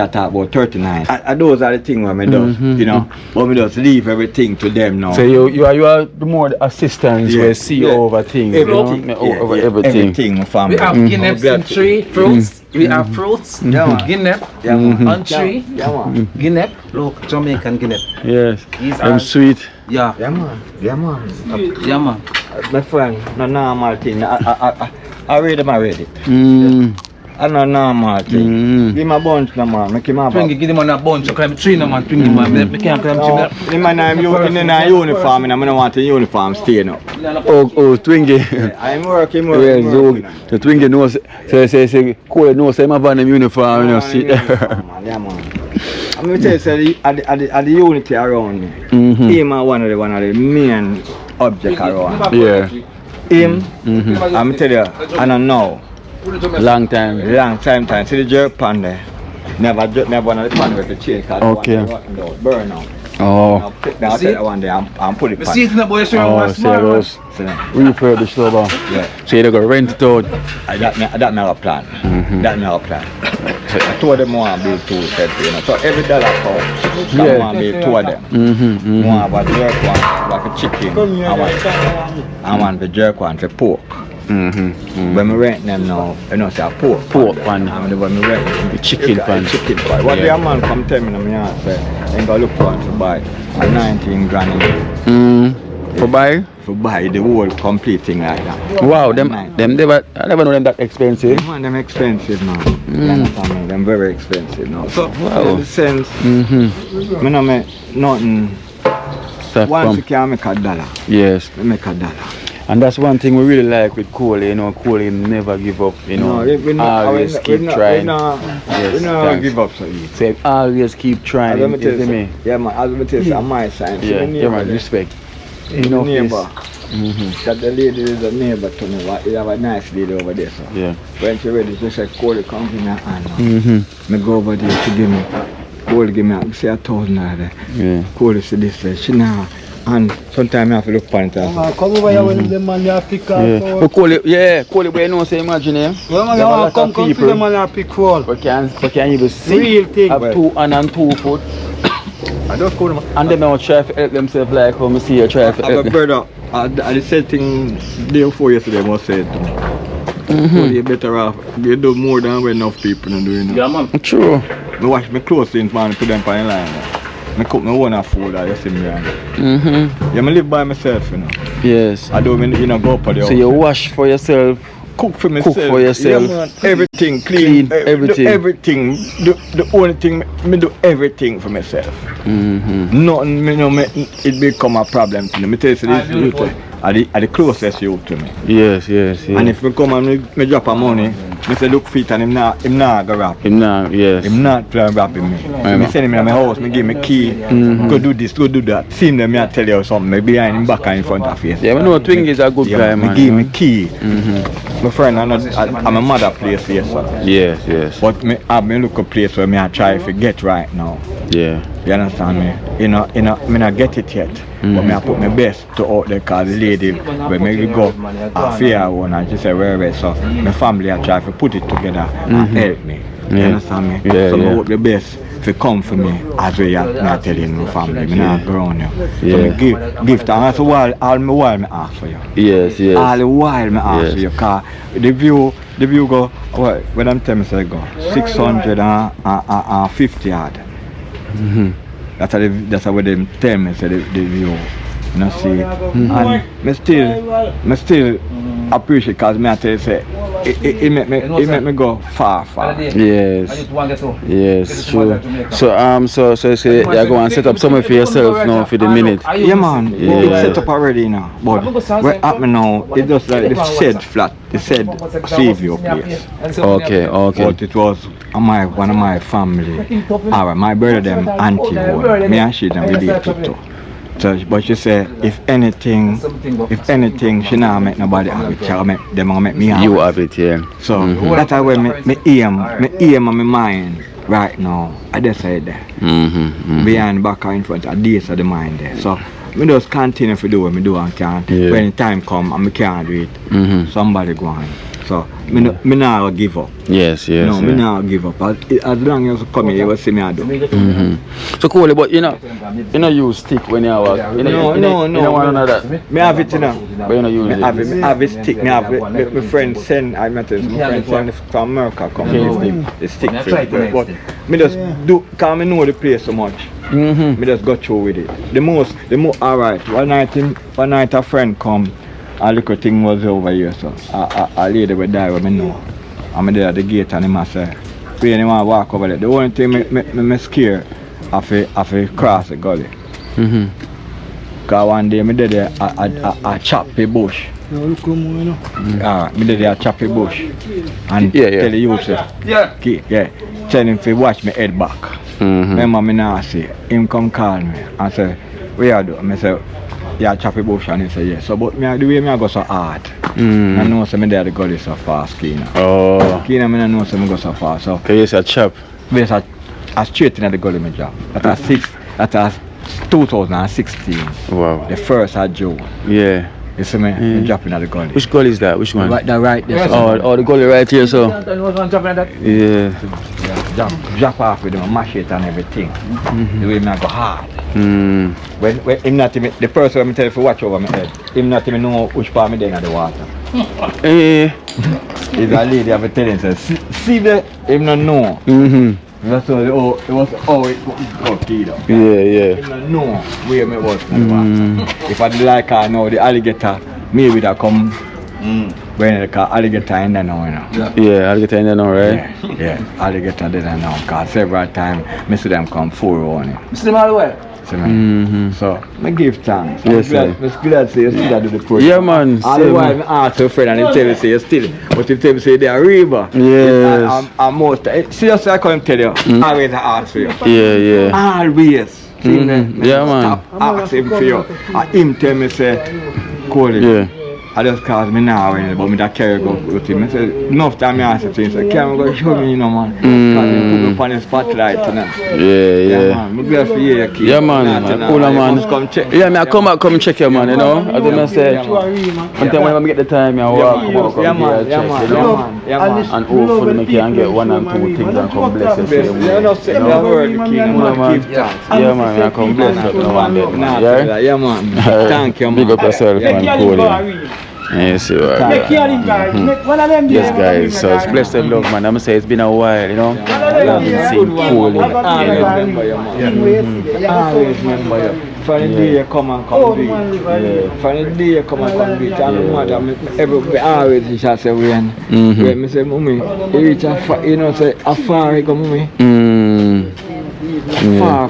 Speaker 2: talk about 39. Those are the things where me does, you know. But me just leave everything to them now.
Speaker 1: So you are the more the assistants where see over things,
Speaker 2: everything,
Speaker 1: over everything.
Speaker 2: Everything, my family.
Speaker 4: We have guineas in tree, fruits. We have fruits. Guinea on tree. Guinea. Look, Jamaican guinea.
Speaker 1: Yes.
Speaker 4: These
Speaker 1: I'm
Speaker 4: are
Speaker 1: sweet.
Speaker 4: Yeah.
Speaker 2: Yeah man.
Speaker 4: Yeah man.
Speaker 2: My friend, no normal thing. I read them already. I no normal thing. Give me a bunch no man, make him have
Speaker 4: Twingy, give him on a bunch, you climb tree no man, Twingy man, me can't climb tree.
Speaker 2: The man I'm in a uniform and I don't want a uniform stay now.
Speaker 1: Oh, Twingy.
Speaker 2: I'm working.
Speaker 1: The Twingy knows, say, Cole knows I'm having a uniform, you know, see.
Speaker 2: Yeah man. I'm going to tell you, at the unity around me, him are one of the main objects around.
Speaker 1: Yeah.
Speaker 2: Him, I'm tell you, I don't know.
Speaker 1: Long time.
Speaker 2: See the jerk pan there. Never one of the pan with the chain because
Speaker 1: okay.
Speaker 2: Burn out.
Speaker 1: Oh.
Speaker 2: I'll take that one day and put it pan.
Speaker 4: See it in the boy,
Speaker 1: oh, see those refurbished over.
Speaker 2: Yeah.
Speaker 1: So they go rent it out.
Speaker 2: That not a plan. That not a plan. I told them I want to build 2 sets, you know. So every dollar cost, I want to build 2 of them. One about the jerk one, like a chicken. I want the jerk one for pork. When we rent them now, you know, say pork pan. And when we rent them,
Speaker 1: the chicken pan.
Speaker 2: What the man come tell me in the yard, say, I'm going to look for one to buy a 19 grand.
Speaker 1: For buy?
Speaker 2: For buy the whole complete thing like that.
Speaker 1: Wow, I never know them that expensive.
Speaker 2: Man, them expensive now. Them very expensive now. So, in the sense, I don't make nothing. Once you can make a dollar.
Speaker 1: Yes.
Speaker 2: You make a dollar.
Speaker 1: And that's one thing we really like with Coley, you know, Coley never give up, you know, always keep trying.
Speaker 2: We never give up so easy.
Speaker 1: Say always keep trying, you see me?
Speaker 2: Yeah man, as I tell you, on my side.
Speaker 1: Yeah man, respect.
Speaker 2: You know, neighbor. That the lady is a neighbor to me, you have a nice lady over there, so.
Speaker 1: Yeah.
Speaker 2: When she ready, she said, Coley, come give me a hand. Me go over there, she give me, Coley give me, say $1,000 there.
Speaker 1: Yeah.
Speaker 2: Coley say this, she now. And sometimes I have to look for it.
Speaker 5: Come over here when the man you pick out.
Speaker 1: But Coley, where you know, say imagine him.
Speaker 5: Well, come see the man you pick for.
Speaker 1: We can even see.
Speaker 5: Real thing.
Speaker 1: Have 2 hand and 2 foot.
Speaker 2: I just call them.
Speaker 1: And them now try to help themselves like how I see you try to help them.
Speaker 2: Brother, I said thing day before yesterday, I must say it to me. Well, you're better off. You do more than what enough people are doing.
Speaker 4: Yeah man.
Speaker 1: True.
Speaker 2: I wash my clothes in man and put them on the line. I cook my own food, you see me. Yeah, I live by myself, you know.
Speaker 1: Yes.
Speaker 2: I don't you know, go up on the
Speaker 1: So you wash for yourself.
Speaker 2: Cook for myself.
Speaker 1: Cook for yourself.
Speaker 2: Yeah, man. Everything clean.
Speaker 1: Everything.
Speaker 2: Do everything. The only thing, me do everything for myself. Nothing, you know, it become a problem to me. Me tell you, this are the closest you to me.
Speaker 1: Yes.
Speaker 2: And if me come and me drop a money, me say look fit and him not go rap.
Speaker 1: Him not, yes.
Speaker 2: Him not plan rapping me. Me send him in my house, me give me key, go do this, go do that. See him there, me I tell you something, me behind him back and in front of face.
Speaker 1: Yeah, we know Twingy is a good guy, man.
Speaker 2: Me give me key. My friend, I'm a mother place here, sir.
Speaker 1: Yes.
Speaker 2: But me look a place where me I try to get right now.
Speaker 1: Yeah.
Speaker 2: You understand me? You know, me not get it yet. But me I put my best to out there cause the lady when me go a fear one and she say where so my family I try to put it together and help me. You understand me?
Speaker 1: Yeah,
Speaker 2: so I hope the best if you come for me as well as not telling my family. Me not go around you. So me give thanks all the while me ask for you.
Speaker 1: Yes.
Speaker 2: All the while me ask for you cause the view go what when I'm telling me say go 650 yard. That's what they tell me say the view. You know see and me still appreciate cause me I tell you say it make me go far.
Speaker 1: Yes. Yes, true. So say you're going to set up somewhere for yourself now for the minute.
Speaker 2: Yeah, man. It's set up already now. But what happened now, it's just like the said flat, the said Seaview place.
Speaker 1: Okay.
Speaker 2: But it was one of my family. Alright, my brother them auntie boy. Me and she them related to. So, but she say if anything, she not make nobody have it. She make them make me have it.
Speaker 1: You have it, yeah.
Speaker 2: So that's how me aim on my mind right now. I just said there. Behind, back, or in front, at this of the mind there. So me just continue to do what me do and can't. When the time come and me can't do it, somebody go on. So me not give up.
Speaker 1: Yes.
Speaker 2: No, me not give up. As long as you come here, you will see me I do.
Speaker 1: So cool, but you know you stick when you walk.
Speaker 2: No.
Speaker 1: One another.
Speaker 2: Me have it, you know.
Speaker 1: But you know you
Speaker 2: me have it stick. Me have it. My friend send. I met him. My friend send from America. Come the stick. But me just do. Cause me know the place so much. Me just go through with it. The most. Alright. One night a friend come. A little thing was over here, so a lady would die with me know. I'm there at the gate and he say, we want to walk over there. The only thing me scared of a cross the gully. Because one day I did a chop the bush. Me did a chop the bush. And tell the youth, tell him to watch me head back. Remember me now see, him come call me and say, what you do? I say, yeah, choppy bush, and he said yes. So, but the way I go so hard, I know some there the gully so fast, Kina. I know some go so far. So,
Speaker 1: yes, a chop.
Speaker 2: Yes, I straight in the gully my job. That's 2016.
Speaker 1: Wow.
Speaker 2: The first I Joe.
Speaker 1: Yeah.
Speaker 2: You see me dropping at the gully.
Speaker 1: Which gully is that? Which one?
Speaker 2: Right there.
Speaker 1: Oh, the gully right here, so. Yeah.
Speaker 2: Drop off with them, mash it and everything. The way I go hard. When him not even, the person when I tell you to watch over my head, him not even know which part me there in the water. He's a lady have a telling says, see that him not know. That's all. It was keyed up.
Speaker 1: Yeah.
Speaker 2: Him not know where me was in the water. If I did like I know the alligator, maybe that come. When the alligator in there now, you know.
Speaker 1: Yeah, alligator in there now, right?
Speaker 2: Yeah, alligator there now. Cause several times, I see them come forward on it.
Speaker 4: See them all the way?
Speaker 2: So, I give thanks.
Speaker 1: Yes,
Speaker 2: I'm glad to say you still do the project.
Speaker 1: Yeah, man.
Speaker 2: All the while I ask your friend and he tell you say you still. But he tell me say they are river.
Speaker 1: Yes.
Speaker 2: And most, seriously I can't tell you. Always I ask for you.
Speaker 1: Yeah.
Speaker 2: Always. See me?
Speaker 1: Yeah, man.
Speaker 2: Stop asking for you. And him tell me say, call it.
Speaker 1: Yeah.
Speaker 2: I just cause me now but me that carry go with him. I said, enough time I asked him, say, can we go show me, you know, man? Cause he put me on the spotlight, you know.
Speaker 1: Yeah.
Speaker 2: Man, I'm glad for you, kid.
Speaker 1: Yeah, man. Cool, man.
Speaker 2: Come check.
Speaker 1: Yeah, me I come check you, man, you know. I don't say. Until when I get the time, I walk come here, check, you know. And hopefully me can get one and two things and come bless you.
Speaker 2: Yeah, no, say the word, the king, man. Give thanks.
Speaker 1: Yeah, man, I come bless you now and then, man.
Speaker 2: Yeah, man. Thank you, man.
Speaker 1: Big up yourself, man, cool. Yes, you are. Yes, guys. So it's blessed and love, man. I'm say it's been a while, you know. I haven't seen Cooley, you know.
Speaker 2: Always remember you. From the day you come and come beat. From the day you come and come beat. And my mother, everybody always she say when. When me say, mommy, you reach a far, you know, say a far you go, mommy.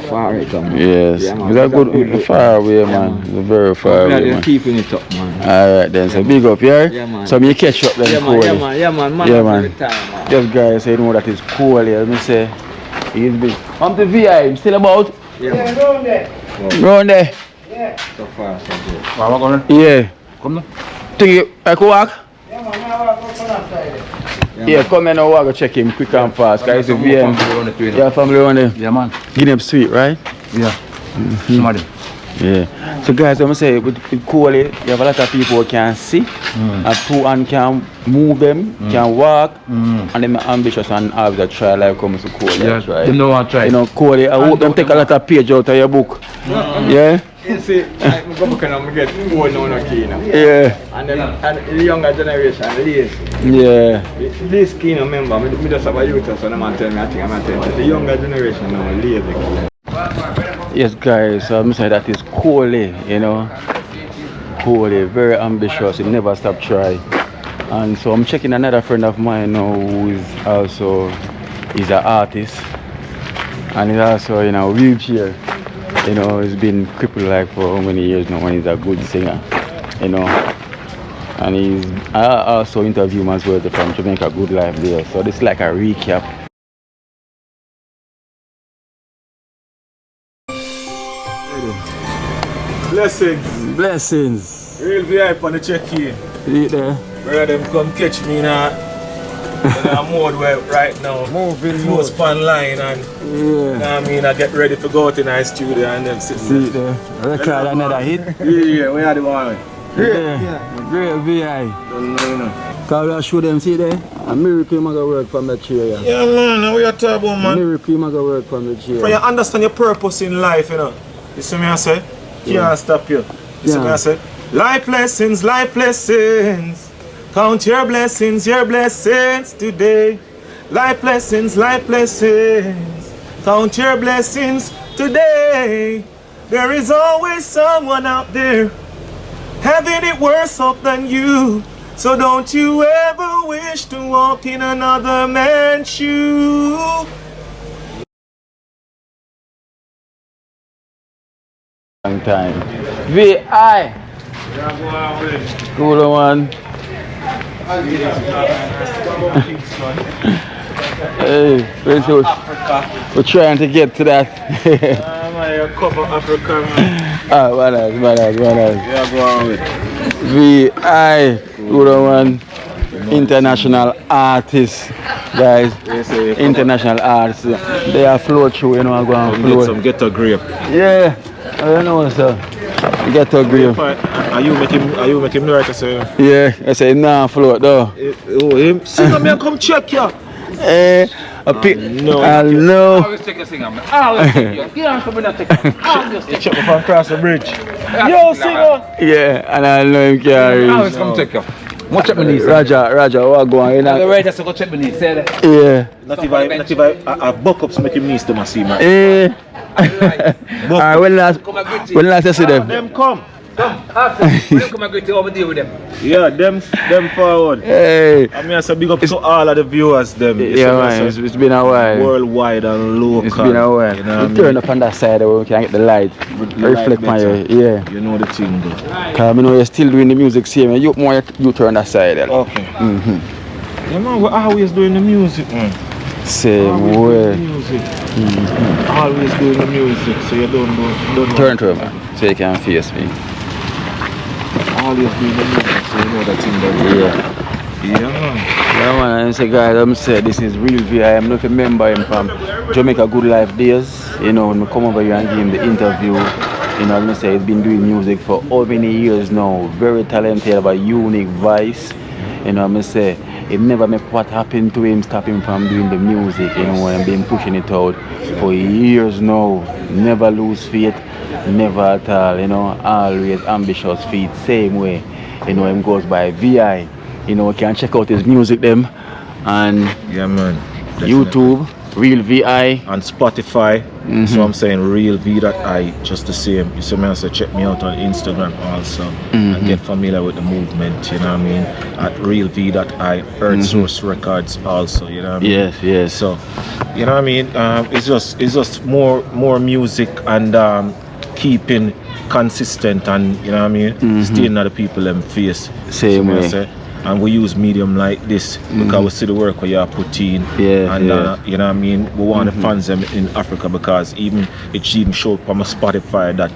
Speaker 2: Far you come.
Speaker 1: Yes. It's a good far away, man. It's very far away, man.
Speaker 2: Keeping it up, man.
Speaker 1: Alright then, so big up, yeah?
Speaker 2: Yeah, man.
Speaker 1: So me catch up then,
Speaker 2: Yeah, man. Every time, man.
Speaker 1: Yes, guys, so you know that is cool here. Let me say, he's big. I'm the VI, I'm still about?
Speaker 5: Yeah, round there.
Speaker 1: Round there?
Speaker 5: Yeah.
Speaker 2: So far, so good.
Speaker 4: Wow, come on.
Speaker 1: Yeah.
Speaker 4: Come on.
Speaker 1: Think I could walk?
Speaker 5: Yeah, man, I walk up on that side.
Speaker 1: Yeah, come in and walk and check him quick and fast. Guys, the VM. Yeah, family around there.
Speaker 4: Yeah, man.
Speaker 1: Give them sweet, right?
Speaker 4: Yeah. Somebody.
Speaker 1: Yeah. So guys, I'm gonna say with Cooley, you have a lot of people who can see and two and can move them, can walk, and them are ambitious and have that try life comes to Cooley.
Speaker 4: Yeah,
Speaker 1: right?
Speaker 4: They know how to try.
Speaker 1: You know, Cooley, I hope them take a lot of page out of your book. Yeah?
Speaker 2: You see, I go back and I get old now, key now.
Speaker 1: Yeah.
Speaker 2: And then and the younger generation, lazy.
Speaker 1: Yeah.
Speaker 2: This key now, remember, me just have a youth, so I'm telling me, I think I'm telling you. The younger generation now, lazy.
Speaker 1: Yes, guys, so I'm saying that is Cooley, you know. Cooley, very ambitious, he never stop trying. And so I'm checking another friend of mine now who is also an artist, and he's also in a wheelchair. You know, he's been crippled like for how many years now, and he's a good singer. You know, and I also interview him as well from Jamaica Good Life there. So this is like a recap.
Speaker 6: Blessings.
Speaker 1: Blessings.
Speaker 6: Real VIP on the check-in.
Speaker 1: See it there?
Speaker 6: Where them come catch me in a mode where right now.
Speaker 1: Moving
Speaker 6: close pan line and you know what I mean, I get ready to go out in our studio and then sit
Speaker 1: See it there? Record another hit.
Speaker 6: Yeah, where are the one?
Speaker 1: Great VI.
Speaker 6: Don't know, you know.
Speaker 1: Cause I show them, see there? A miracle might work from the chair.
Speaker 6: Yeah man, now we are talking about man.
Speaker 1: Miracle might work from the chair.
Speaker 6: For you understand your purpose in life, you know. You see me I say? Can't stop you. You see me I say? Life lessons count your blessings today. Life lessons count your blessings today. There is always someone out there having it worse off than you. So don't you ever wish to walk in another man's shoe.
Speaker 1: Long time. VI. Cool one. Hey, we're trying to get to that.
Speaker 6: Man, cover Africa, man.
Speaker 1: Ah, bananas.
Speaker 6: Yeah, go on with it.
Speaker 1: VI, good one. International artists, guys. International artists. They are flow through, you know, go and flow.
Speaker 6: Get some ghetto grape.
Speaker 1: Yeah, I don't know, sir. Ghetto grape.
Speaker 6: Are you making me right to say?
Speaker 1: Yeah, I say nah float though.
Speaker 6: Oh, him. Singer me and come check ya.
Speaker 1: I know.
Speaker 4: I always take a singer, man. I always take you. You don't come in and take you. I always take you.
Speaker 6: Check me from across the bridge. Yo, singer.
Speaker 1: Yeah, and I know him carry.
Speaker 4: I always come take you. Watch up my knees.
Speaker 1: Raja, what go on? You
Speaker 4: The
Speaker 1: know?
Speaker 4: right has to go check my knees. Say that.
Speaker 1: Yeah.
Speaker 6: Not if I buck ups make him miss them and see man.
Speaker 1: Yeah. Alright, when last you see them?
Speaker 6: Them come.
Speaker 4: After, when you come and greet you over there with them.
Speaker 6: Yeah, them forward.
Speaker 1: Hey.
Speaker 6: I mean, I say big up to all of the viewers. Them.
Speaker 1: Yeah, man, it's been a while.
Speaker 6: Worldwide and local.
Speaker 1: It's been a while.
Speaker 6: You know
Speaker 1: We turn up on that side where we can get the light. Reflect on you. Yeah.
Speaker 6: You know the thing though.
Speaker 1: Cause I know you're still doing the music same. You turn that side.
Speaker 6: Okay. Yeah, man, we're always doing the music, man.
Speaker 1: Same way.
Speaker 6: Always doing the music, so you don't know.
Speaker 1: Turn to it, man, so you can face me.
Speaker 6: Always doing the music, so you know that thing that
Speaker 1: Yeah, man, and say guys, I'm saying this is real VI. I'm not remember him from Jamaica Good Life days. You know, when we come over here and give him the interview. You know, I'm gonna say he's been doing music for how many years now. Very talented, have a unique voice. You know, I'm gonna say it never make what happened to him stop him from doing the music. You know, and been pushing it out for years now. Never lose faith, never at all. You know, always ambitious feet, same way. You know, him goes by VI. You know, you can check out his music them and
Speaker 6: yeah, man. Definitely.
Speaker 1: YouTube, Real VI.
Speaker 6: And Spotify. So I'm saying Real V.I, just the same. You see me, I say check me out on Instagram also and get familiar with the movement, you know what I mean? At Real V.I, Earth Source Records also, you know what I mean?
Speaker 1: Yes.
Speaker 6: So, you know what I mean? It's just more music and keeping consistent and, you know what I mean? Staying at the people them face.
Speaker 1: Same way.
Speaker 6: And we use medium like this because we see the work where you put in. You know what I mean? We want the fans them in Africa because it even showed on my Spotify that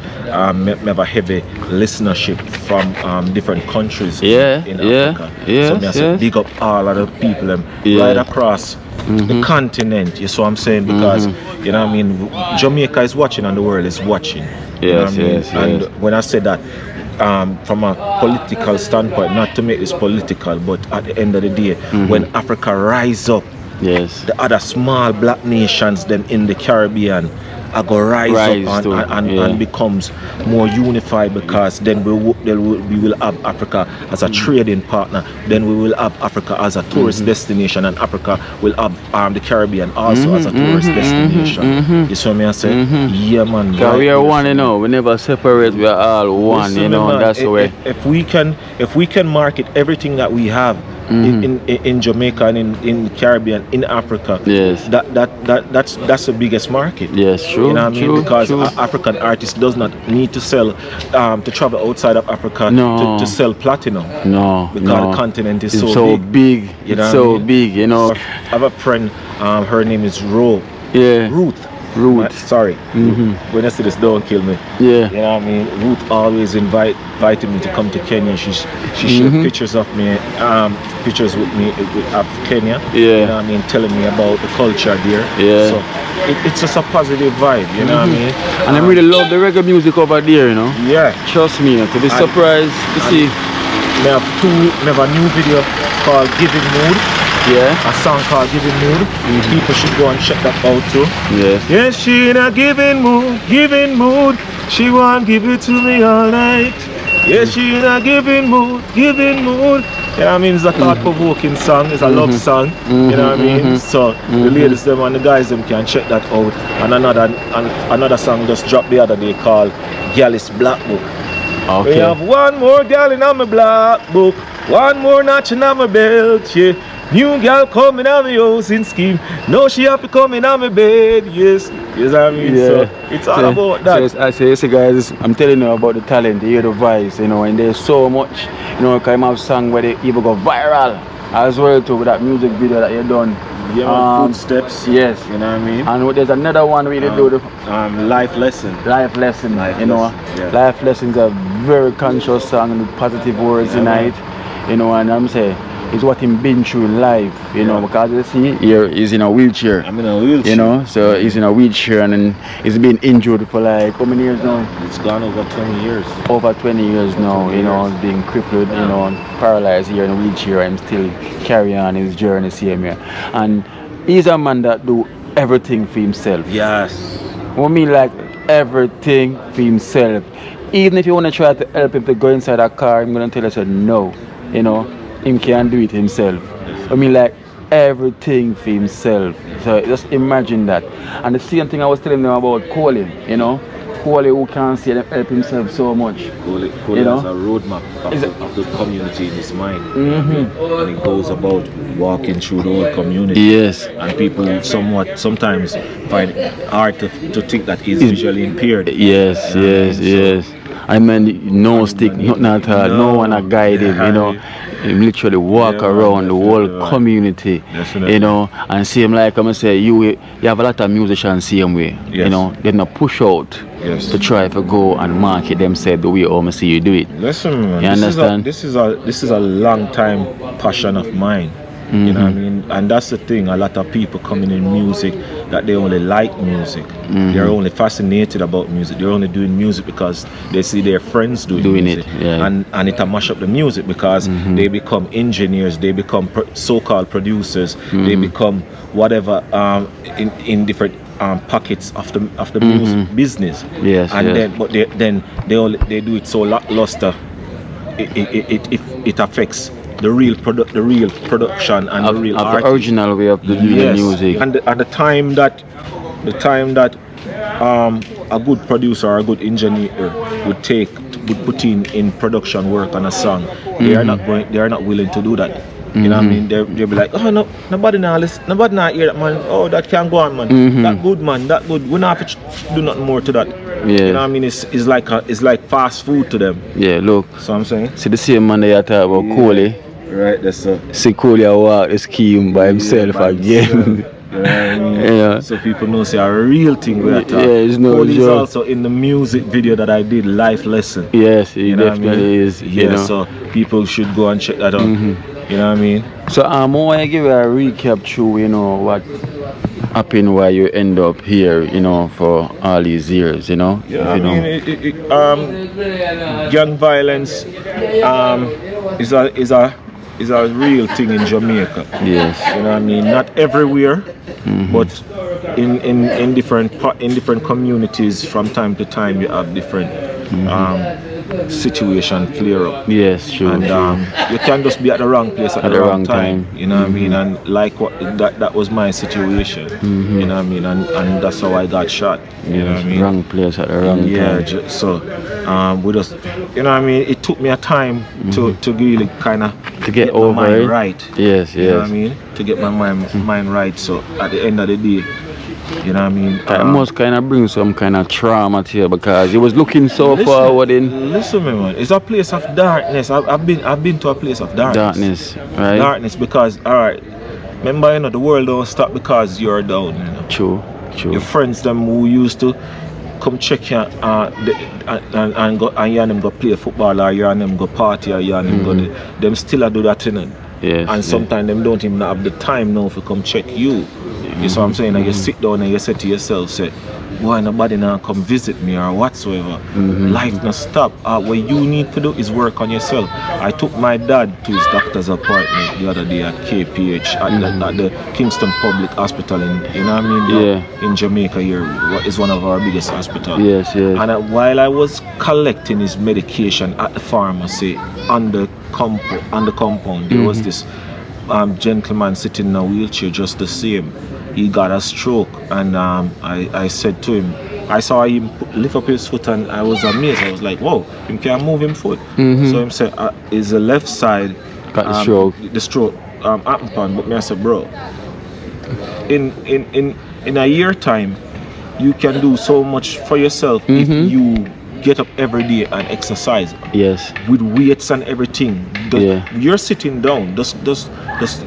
Speaker 6: we have a heavy listenership from different countries in Africa. So I say big up all of the people them right across the continent. You see what I'm saying? Because you know what I mean, Jamaica is watching and the world is watching. You know what I mean? And when I say that, from a political standpoint, not to make this political, but at the end of the day, when Africa rise up, the other small black nations them in the Caribbean are going to rise up and becomes more unified, because then we will have Africa as a trading partner, then we will have Africa as a tourist destination, and Africa will have the Caribbean also as a tourist destination. You see what I say? Yeah, man.
Speaker 1: Because we are one, you know, we never separate, we are all one, you know, that's the way.
Speaker 6: If we can market everything that we have in Jamaica and in the Caribbean, in Africa.
Speaker 1: Yes.
Speaker 6: That's the biggest market.
Speaker 1: Yes, true.
Speaker 6: You know what I mean?
Speaker 1: True,
Speaker 6: Because
Speaker 1: true.
Speaker 6: African artists does not need to sell to travel outside of Africa
Speaker 1: No.
Speaker 6: to sell platinum.
Speaker 1: No,
Speaker 6: Because
Speaker 1: no.
Speaker 6: the continent is
Speaker 1: It's
Speaker 6: so big. You know
Speaker 1: It's
Speaker 6: what I
Speaker 1: so
Speaker 6: mean?
Speaker 1: big, you know.
Speaker 6: I have a friend, her name is
Speaker 1: Yeah.
Speaker 6: Ruth.
Speaker 1: Ruth.
Speaker 6: Sorry. When I say this, don't kill me.
Speaker 1: Yeah.
Speaker 6: You know what I mean? Ruth always invited me to come to Kenya. She shared pictures of me, pictures with me of Kenya.
Speaker 1: Yeah.
Speaker 6: You know what I mean? Telling me about the culture there.
Speaker 1: Yeah.
Speaker 6: So it's just a positive vibe. You know what I mean?
Speaker 1: And I really love the reggae music over there, you know.
Speaker 6: Yeah.
Speaker 1: Trust me, to be surprised to see.
Speaker 6: We have a new video called Giving Mood.
Speaker 1: Yeah.
Speaker 6: A song called Giving Mood. People should go and check that out too.
Speaker 1: Yes.
Speaker 6: Yes, she in a giving mood, giving mood. She want give it to me all night. Yes, she in a giving mood, giving mood. You know what I mean? It's a thought-provoking song. It's a love song. You know what I mean? So the ladies them and the guys them can check that out. And another song just dropped the other day called Gallus Black Book. We
Speaker 1: Okay.
Speaker 6: have one more gal in my black book, one more notch in my belt, yeah. New gal coming on my housing scheme. No, she have to come in on my bed, yes. Yes, I mean, so it's all about that.
Speaker 1: So, I say, guys, I'm telling you about the talent, you hear the voice, you know, and there's so much, you know, kind of song where they even go viral as well too with that music video that you done.
Speaker 6: Yeah, footsteps.
Speaker 1: Yes.
Speaker 6: You know what I mean?
Speaker 1: And there's another one where they do the
Speaker 6: life lesson.
Speaker 1: life lesson,
Speaker 6: Life
Speaker 1: you know.
Speaker 6: lesson, yeah.
Speaker 1: Life lessons are very conscious song with positive words in it, you know, and I'm saying it's what him been through in life, you know, because you see here he's in a wheelchair.
Speaker 6: I'm in a wheelchair.
Speaker 1: You know, so he's in a wheelchair and then he's been injured for like how many years now?
Speaker 6: It's gone over 20 years.
Speaker 1: Over 20 years now, you know, being crippled, you know, paralyzed here in a wheelchair and still carry on his journey same here. And he's a man that do everything for himself.
Speaker 6: Yes.
Speaker 1: What I mean like everything for himself. Even if you want to try to help him to go inside a car, I'm going to tell you, say no, you know, him can't do it himself. I mean like everything for himself. So just imagine that. And the same thing I was telling them about Colin, you know, Colin who can't see and help himself so much.
Speaker 6: Colin
Speaker 1: You know?
Speaker 6: has a roadmap of the community in his mind.
Speaker 1: Mm-hmm.
Speaker 6: And it goes about walking through the whole community.
Speaker 1: Yes.
Speaker 6: And people sometimes find it hard to think that he's visually impaired.
Speaker 1: Yes, yes. I mean, no stick, nothing at all. No one to guide him, you know. He literally walk around the whole community, you know, and see him like I'm gonna say, you have a lot of musicians same way, you know, they're not push out to try to go and market themselves the way I see you do it.
Speaker 6: Listen, man,
Speaker 1: you understand?
Speaker 6: This is a long time passion of mine. You know what I mean? And that's the thing, a lot of people coming in music that they only like music. They're only fascinated about music. They're only doing music because they see their friends doing music.
Speaker 1: It. Yeah.
Speaker 6: And it mash up the music because they become engineers, they become so-called producers, they become whatever in different pockets of the music business.
Speaker 1: Yes.
Speaker 6: And then they do it so lackluster. It affects the real production and the real art.
Speaker 1: The original way of doing the music.
Speaker 6: And the time that a good producer or a good engineer would put in production work on a song, they are not willing to do that. You know what I mean? They'll be like, oh no, nobody now listen, nobody now hear that, man. Oh, that can go on, man. That good, man. That good. We don't have to do nothing more to that.
Speaker 1: Yeah.
Speaker 6: You know what I mean? It's like fast food to them.
Speaker 1: Yeah, look.
Speaker 6: So I'm saying.
Speaker 1: See the same man that you talk about, Coley.
Speaker 6: Right, that's so.
Speaker 1: See Coley walk the scheme by himself again.
Speaker 6: Yeah. So people know say a real thing we are talking.
Speaker 1: Yeah, it's no
Speaker 6: Cole is
Speaker 1: joke.
Speaker 6: also in the music video that I did, Life Lesson.
Speaker 1: Yes, he
Speaker 6: You know what I
Speaker 1: definitely
Speaker 6: mean?
Speaker 1: is.
Speaker 6: Yeah,
Speaker 1: You know.
Speaker 6: so people should go and check that out. You know what I mean?
Speaker 1: So I want to give you a recap through, you know, what happened why you end up here, you know, for all these years, you know.
Speaker 6: Yeah,
Speaker 1: you
Speaker 6: I mean, gang violence is a real thing in Jamaica.
Speaker 1: Yes.
Speaker 6: You know what I mean? Not everywhere, but in different communities from time to time you have different situation flare up.
Speaker 1: Yes, true.
Speaker 6: And you can just be at the wrong place at the wrong time. You know what I mean? And like that was my situation. You know what I mean? And that's how I got shot. You know what I mean?
Speaker 1: Wrong place at the wrong time.
Speaker 6: Yeah. So we just, you know what I mean? It took me a time to really kind of
Speaker 1: get over
Speaker 6: my mind
Speaker 1: it.
Speaker 6: right.
Speaker 1: Yes,
Speaker 6: You know what I mean? To get my mind right. So at the end of the day, you know what I mean?
Speaker 1: It must kind of bring some kind of trauma to you because you was looking so forward in.
Speaker 6: Listen, man, it's a place of darkness. I've been to a place of darkness.
Speaker 1: Right?
Speaker 6: Darkness because, all right, remember, you know, the world don't stop because you're down. You know?
Speaker 1: True.
Speaker 6: Your friends, them who used to come check you and you and them go play football, or you and them go party, or you and them go them still do that, you know?
Speaker 1: Yes.
Speaker 6: And sometimes them don't even have the time now to come check you. You see what I'm saying? And you sit down and you say to yourself, say, why nobody now come visit me or whatsoever? Life not stop. What you need to do is work on yourself. I took my dad to his doctor's appointment the other day at KPH at the Kingston Public Hospital in, you know what I mean? In Jamaica here. Is one of our biggest hospitals.
Speaker 1: Yes.
Speaker 6: And while I was collecting his medication at the pharmacy on the compound, there was this gentleman sitting in a wheelchair just the same. He got a stroke, and I said to him, I saw him lift up his foot, and I was amazed. I was like, whoa, him can't move him foot. So him said, is the left side
Speaker 1: got the stroke.
Speaker 6: The stroke happened upon, but me I said, bro, in a year time, you can do so much for yourself if you get up every day and exercise.
Speaker 1: Yes.
Speaker 6: With weights and everything. You're sitting down. Just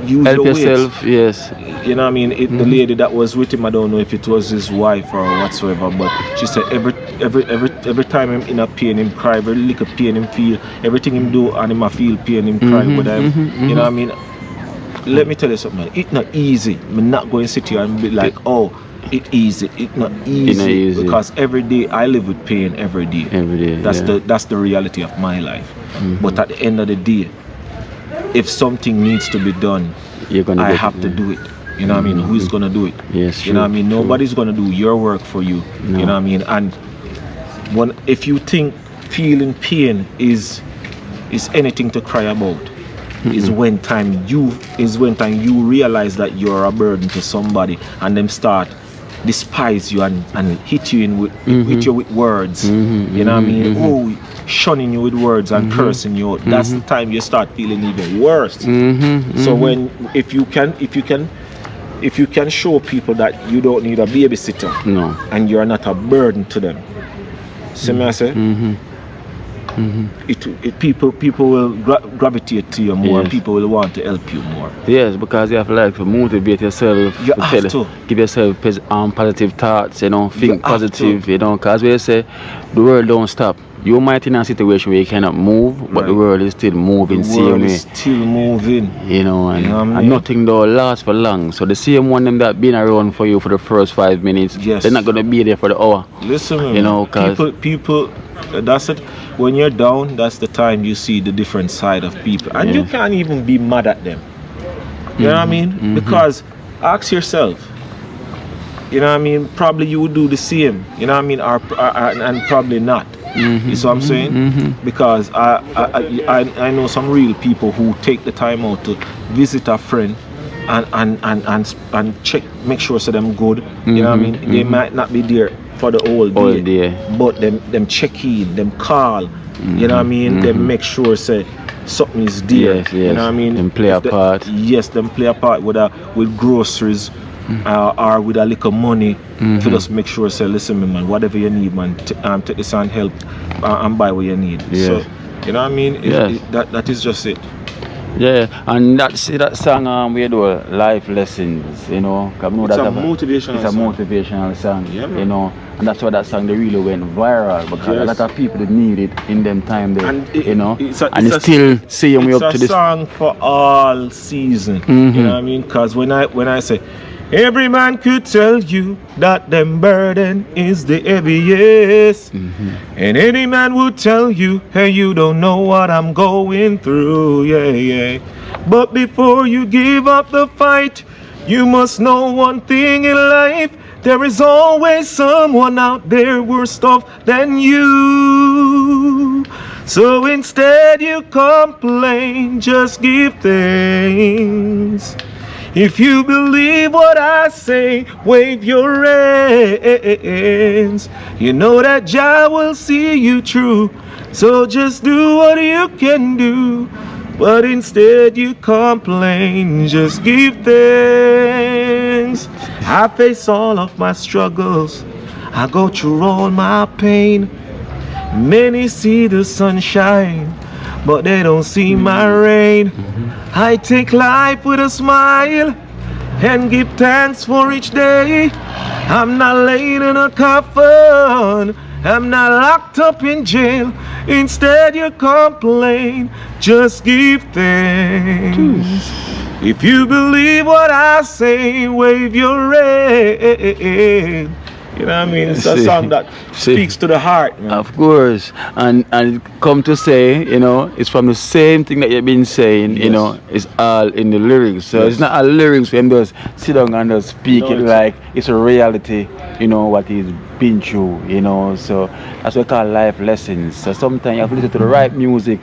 Speaker 6: use
Speaker 1: Help
Speaker 6: your
Speaker 1: yourself.
Speaker 6: weights.
Speaker 1: Yes.
Speaker 6: You know what I mean? The lady that was with him, I don't know if it was his wife or whatsoever, but she said every time him in a pain, him cry. Every little pain him feel. Everything him do and him a feel pain, him cry. But you know what I mean? Let me tell you something, man. It's not easy. I'm not going to sit here and be like, oh, it's easy. It's not easy because every day I live with pain every day. That's the reality of my life. But at the end of the day, if something needs to be done, I have to do it. You know what I mean? Who's gonna do it?
Speaker 1: Yes.
Speaker 6: You know what I mean? Nobody's gonna do your work for you.
Speaker 1: No.
Speaker 6: You know what I mean? And if you think feeling pain is anything to cry about, is when time you realize that you're a burden to somebody and them start despise you and hit you hit you with words. You know what I mean? Oh, shunning you with words and cursing you out. That's the time you start feeling even worse. So if you can show people that you don't need a babysitter, and you're not a burden to them, see me I say? People will gravitate to you more, and people will want to help you more.
Speaker 1: Yes, because you have to motivate yourself.
Speaker 6: You have to
Speaker 1: give yourself positive thoughts. You know, think positive. You know, because we say the world don't stop. You might in a situation where you cannot move, but the world is still moving.
Speaker 6: The world is still moving.
Speaker 1: You know, and,
Speaker 6: you know what I mean?
Speaker 1: And nothing don't last for long. So the same one them that been around for you for the first 5 minutes, they're not gonna be there for the hour.
Speaker 6: Listen,
Speaker 1: you know, cause
Speaker 6: people. That's it. When you're down, that's the time you see the different side of people, and you can't even be mad at them. You know what I mean? Because ask yourself. You know what I mean? Probably you would do the same. You know what I mean? And probably not. You see what I'm saying? Because I know some real people who take the time out to visit a friend and check, make sure so them good. You know what I mean? They might not be there for the whole day, but them check in, them call. You know what I mean? Them make sure say something is there.
Speaker 1: Yes.
Speaker 6: You know what I mean?
Speaker 1: Them play a part.
Speaker 6: Yes, them play a part with groceries. Or with a little money to just make sure say, listen man, whatever you need man, take this and help and buy what you need. So you know what I mean? That is just it.
Speaker 1: Yeah, and that song we do life lessons, you know. It's
Speaker 6: a motivational
Speaker 1: song.
Speaker 6: Yeah,
Speaker 1: you know, and that's why that song they really went viral because a lot of people need it in them time there, you know. It's still seeing me up to this.
Speaker 6: It's a song for all season. You know what I mean? Because when I say every man could tell you that them burden is the heaviest. And any man would tell you, hey, you don't know what I'm going through, yeah. But before you give up the fight, you must know one thing in life. There is always someone out there worse off than you. So instead you complain, just give thanks. If you believe what I say, wave your hands. You know that Jah will see you through. So just do what you can do. But instead you complain, just give thanks. I face all of my struggles, I go through all my pain. Many see the sunshine, but they don't see my rain. I take life with a smile and give thanks for each day. I'm not laying in a coffin, I'm not locked up in jail. Instead you complain, just give thanks. If you believe what I say, wave your hand. You know what I mean? It's a song that speaks to the heart, man.
Speaker 1: Of course, and come to say, you know, it's from the same thing that you've been saying. You know, it's all in the lyrics. So it's not a lyrics when just sit down and just speak it like it's a reality. You know what he's been through. You know, so that's what we call life lessons. So sometimes you have to listen to the right music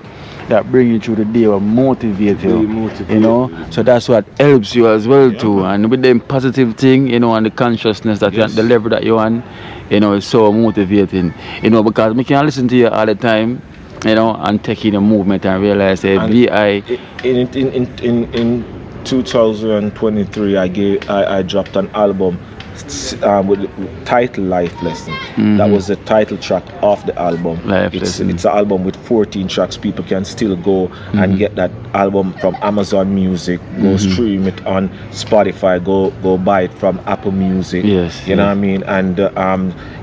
Speaker 1: that bring you through the day or motivate you, you know. So that's what helps you as well too. And with them positive thing, you know, and the consciousness that you're at, the level that you're on, you know, it's so motivating. You know, because we can listen to you all the time, you know, and take in the movement and realize that
Speaker 6: in 2023 I dropped an album with the title Life Lesson. That was the title track of the album. It's an album with 14 tracks. People can still go and get that album from Amazon Music, go stream it on Spotify, go buy it from Apple Music. You know what I mean? And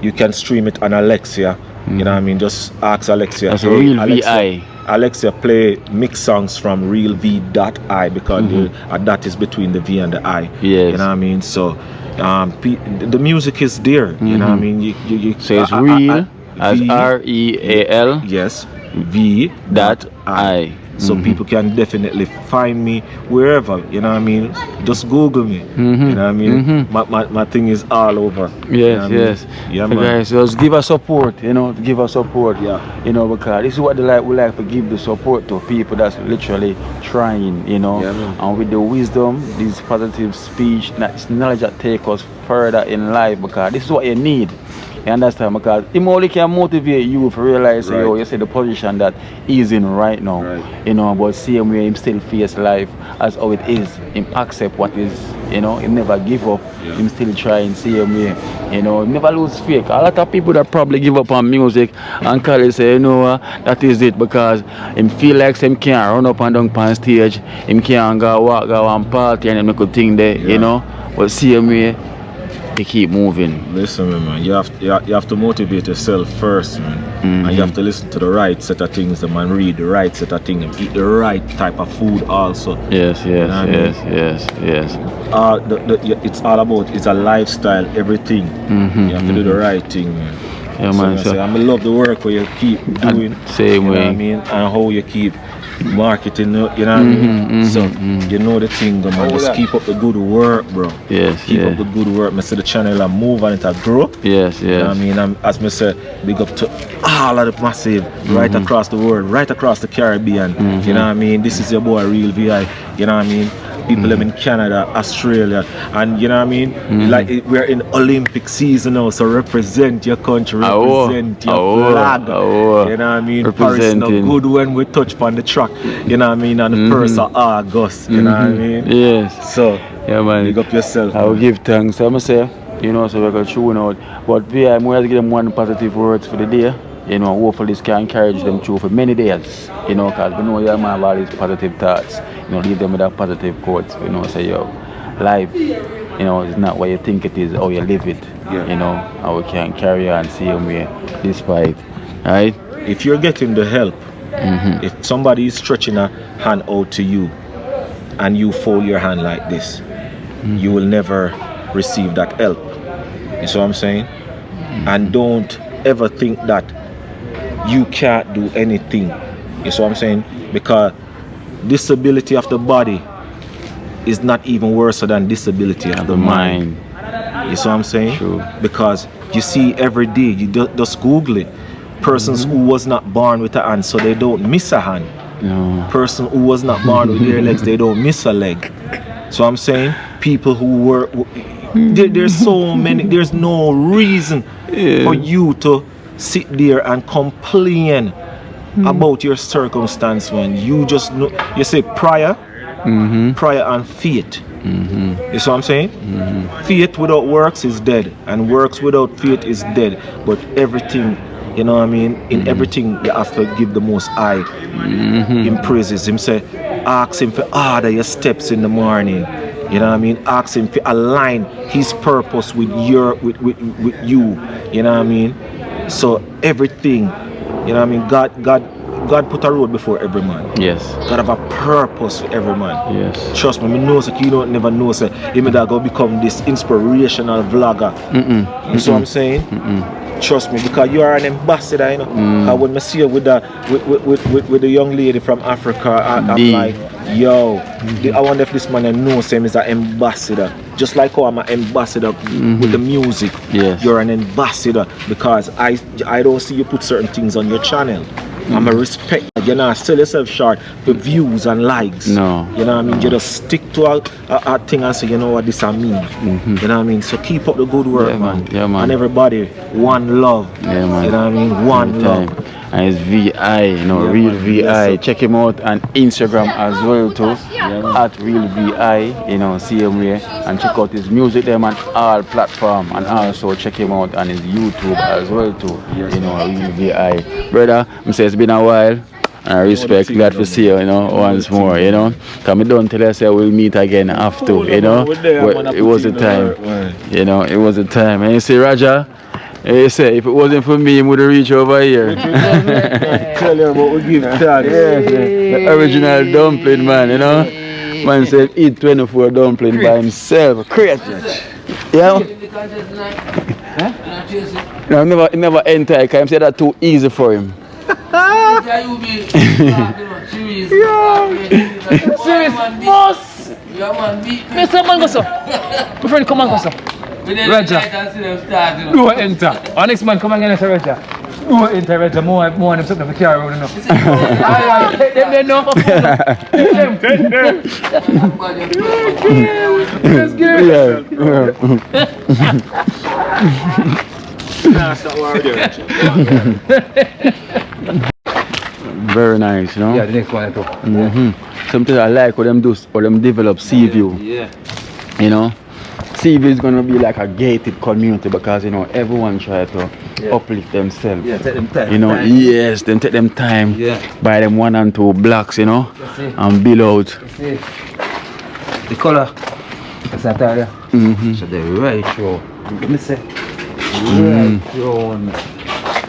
Speaker 6: you can stream it on Alexa. You know what I mean? Just ask Alexa.
Speaker 1: That's Real VI.
Speaker 6: Alexa, play mix songs from Real V.I because that is between the V and the I. You know what I mean? So the music is there. You know what I mean? You
Speaker 1: so it's real as REAL.
Speaker 6: Yes, V.I. So people can definitely find me wherever. You know what I mean? Just Google me. You know what I mean? My thing is all over.
Speaker 1: Yes,
Speaker 6: you know
Speaker 1: yes.
Speaker 6: Yeah,
Speaker 1: man. Guys, just give us support. You know, give us support.
Speaker 6: Yeah.
Speaker 1: You know, because this is what we like to give the support to people that's literally trying. You know, and with the wisdom, this positive speech, this knowledge that take us further in life. Because this is what you need. You understand? Because it only can motivate you to realize, yo, you see the position that he's in right now. You know, but same way him still face life as how it is. Him accept what is, you know, him never give up. Him still try and same way. You know, him never lose faith. A lot of people that probably give up on music and call it say, you know, that is it because him feel like him can't run up and down on stage. Him can't go walk, go and party and him make a thing there, you know. But same way, they keep moving.
Speaker 6: Listen, man, you have to motivate yourself first, man. And you have to listen to the right set of things, man. Read the right set of things, and eat the right type of food also.
Speaker 1: Yes.
Speaker 6: It's all about, it's a lifestyle, everything. You have to do the right thing, man.
Speaker 1: Yeah, man.
Speaker 6: So I love the work where you keep doing.
Speaker 1: Same way.
Speaker 6: Know what I mean? And how you keep marketing, you know what I mean? So you know the thing, man. Just keep up the good work, bro. Keep up the good work. I see the channel and move and it grow. You know what I mean? As I say, big up to all of the massive right across the world, right across the Caribbean. You know what I mean? This is your boy Real VI. You know what I mean? People live in Canada, Australia, and you know what I mean? Like we're in Olympic season now, so represent your country, represent your flag. You know what I mean? Paris no good when we touch upon the track. You know what I mean? On the 1st of August. You know what I mean?
Speaker 1: Yes.
Speaker 6: So
Speaker 1: yeah, man.
Speaker 6: Big up yourself.
Speaker 1: I will give thanks. I'm gonna say, you know, so we're gonna tune out. But VI, I'm gonna give them one positive words for the day. You know, hopefully this can encourage them through for many days. You know, because we know you man have all these positive thoughts. You know, leave them with that positive quotes. You know, say, yo, life, you know, it's not what you think it is, how you live it. You know, how we can carry on same way despite. Right?
Speaker 6: If you're getting the help, if somebody is stretching a hand out to you and you fold your hand like this, you will never receive that help. You see what I'm saying? And don't ever think that you can't do anything. You see what I'm saying? Because disability of the body is not even worse than disability of the mind. You see what I'm saying?
Speaker 1: True.
Speaker 6: Because you see every day, you just Google it. Persons who was not born with a hand, so they don't miss a hand.
Speaker 1: No.
Speaker 6: Person who was not born with their legs, they don't miss a leg. So I'm saying people who were there's so many. There's no reason for you to sit there and complain about your circumstance when you just know. You say prayer and faith. You see what I'm saying? Faith without works is dead, and works without faith is dead. But everything, you know what I mean? In everything, you have to give the Most High in praises. Him say, ask Him for order your steps in the morning. You know what I mean? Ask Him to align His purpose with your with you. You know what I mean? So everything, you know what I mean? God put a road before every man.
Speaker 1: Yes.
Speaker 6: God have a purpose for every man.
Speaker 1: Yes.
Speaker 6: Trust me, I know that you don't never know say you may go become this inspirational vlogger. You see what I'm saying? Trust me, because you are an ambassador, you know. And when I see you with the young lady from Africa, I'm like, yo, I wonder if this man knows him is an ambassador. Just like how I'm an ambassador with the music.
Speaker 1: Yes.
Speaker 6: You're an ambassador because I don't see you put certain things on your channel. I'm a respect. You're not sell yourself short for views and likes.
Speaker 1: No.
Speaker 6: You know what I mean? You just stick to a thing and say, you know what this I mean. You know what I mean? So keep up the good work, man.
Speaker 1: Yeah, man.
Speaker 6: And everybody, one love.
Speaker 1: Yeah, man.
Speaker 6: You know what I mean? One love.
Speaker 1: And it's VI, you know,
Speaker 6: Yeah,
Speaker 1: Real
Speaker 6: man.
Speaker 1: VI.
Speaker 6: Yes,
Speaker 1: Check him out on Instagram as well too. At Real VI, you know, see him here. And check out his music there on all platforms. And also check him out on his YouTube as well too. You know, Real VI. Brother, I say it's been a while. I respect, glad to see you, you know, once more, you know. Come don't tell us we'll meet again after, you know. But it was the time, you know, it was the time. And you see, Raja, you say, if it wasn't for me, he would have reached over here.
Speaker 2: Tell you what we give thanks.
Speaker 1: Yes, the original dumpling, man, you know. Man said, eat 24 dumpling by himself. Great. Yeah. No, he never enter, because he said that too easy for him.
Speaker 4: Serious, boss. Mr. Man, go so. My friend, come on, go so. Raja, do enter. Our next man, come on, get Raja. Do enter, Raja. More on them something for carry around enough. Take them there now. Take them. Let's get
Speaker 1: Very nice, you know.
Speaker 4: Yeah, the next one I took.
Speaker 1: Something I like what them do, or them develop sea view.
Speaker 4: Yeah.
Speaker 1: You know, sea view is gonna be like a gated community because you know everyone try to uplift themselves.
Speaker 4: Yeah, take them time.
Speaker 1: You know, yes, then take them time.
Speaker 4: Yeah.
Speaker 1: Buy them 1 and 2 blocks, you know, and build out.
Speaker 4: See, the color. That's not there. So the right row. Let me say. Right row.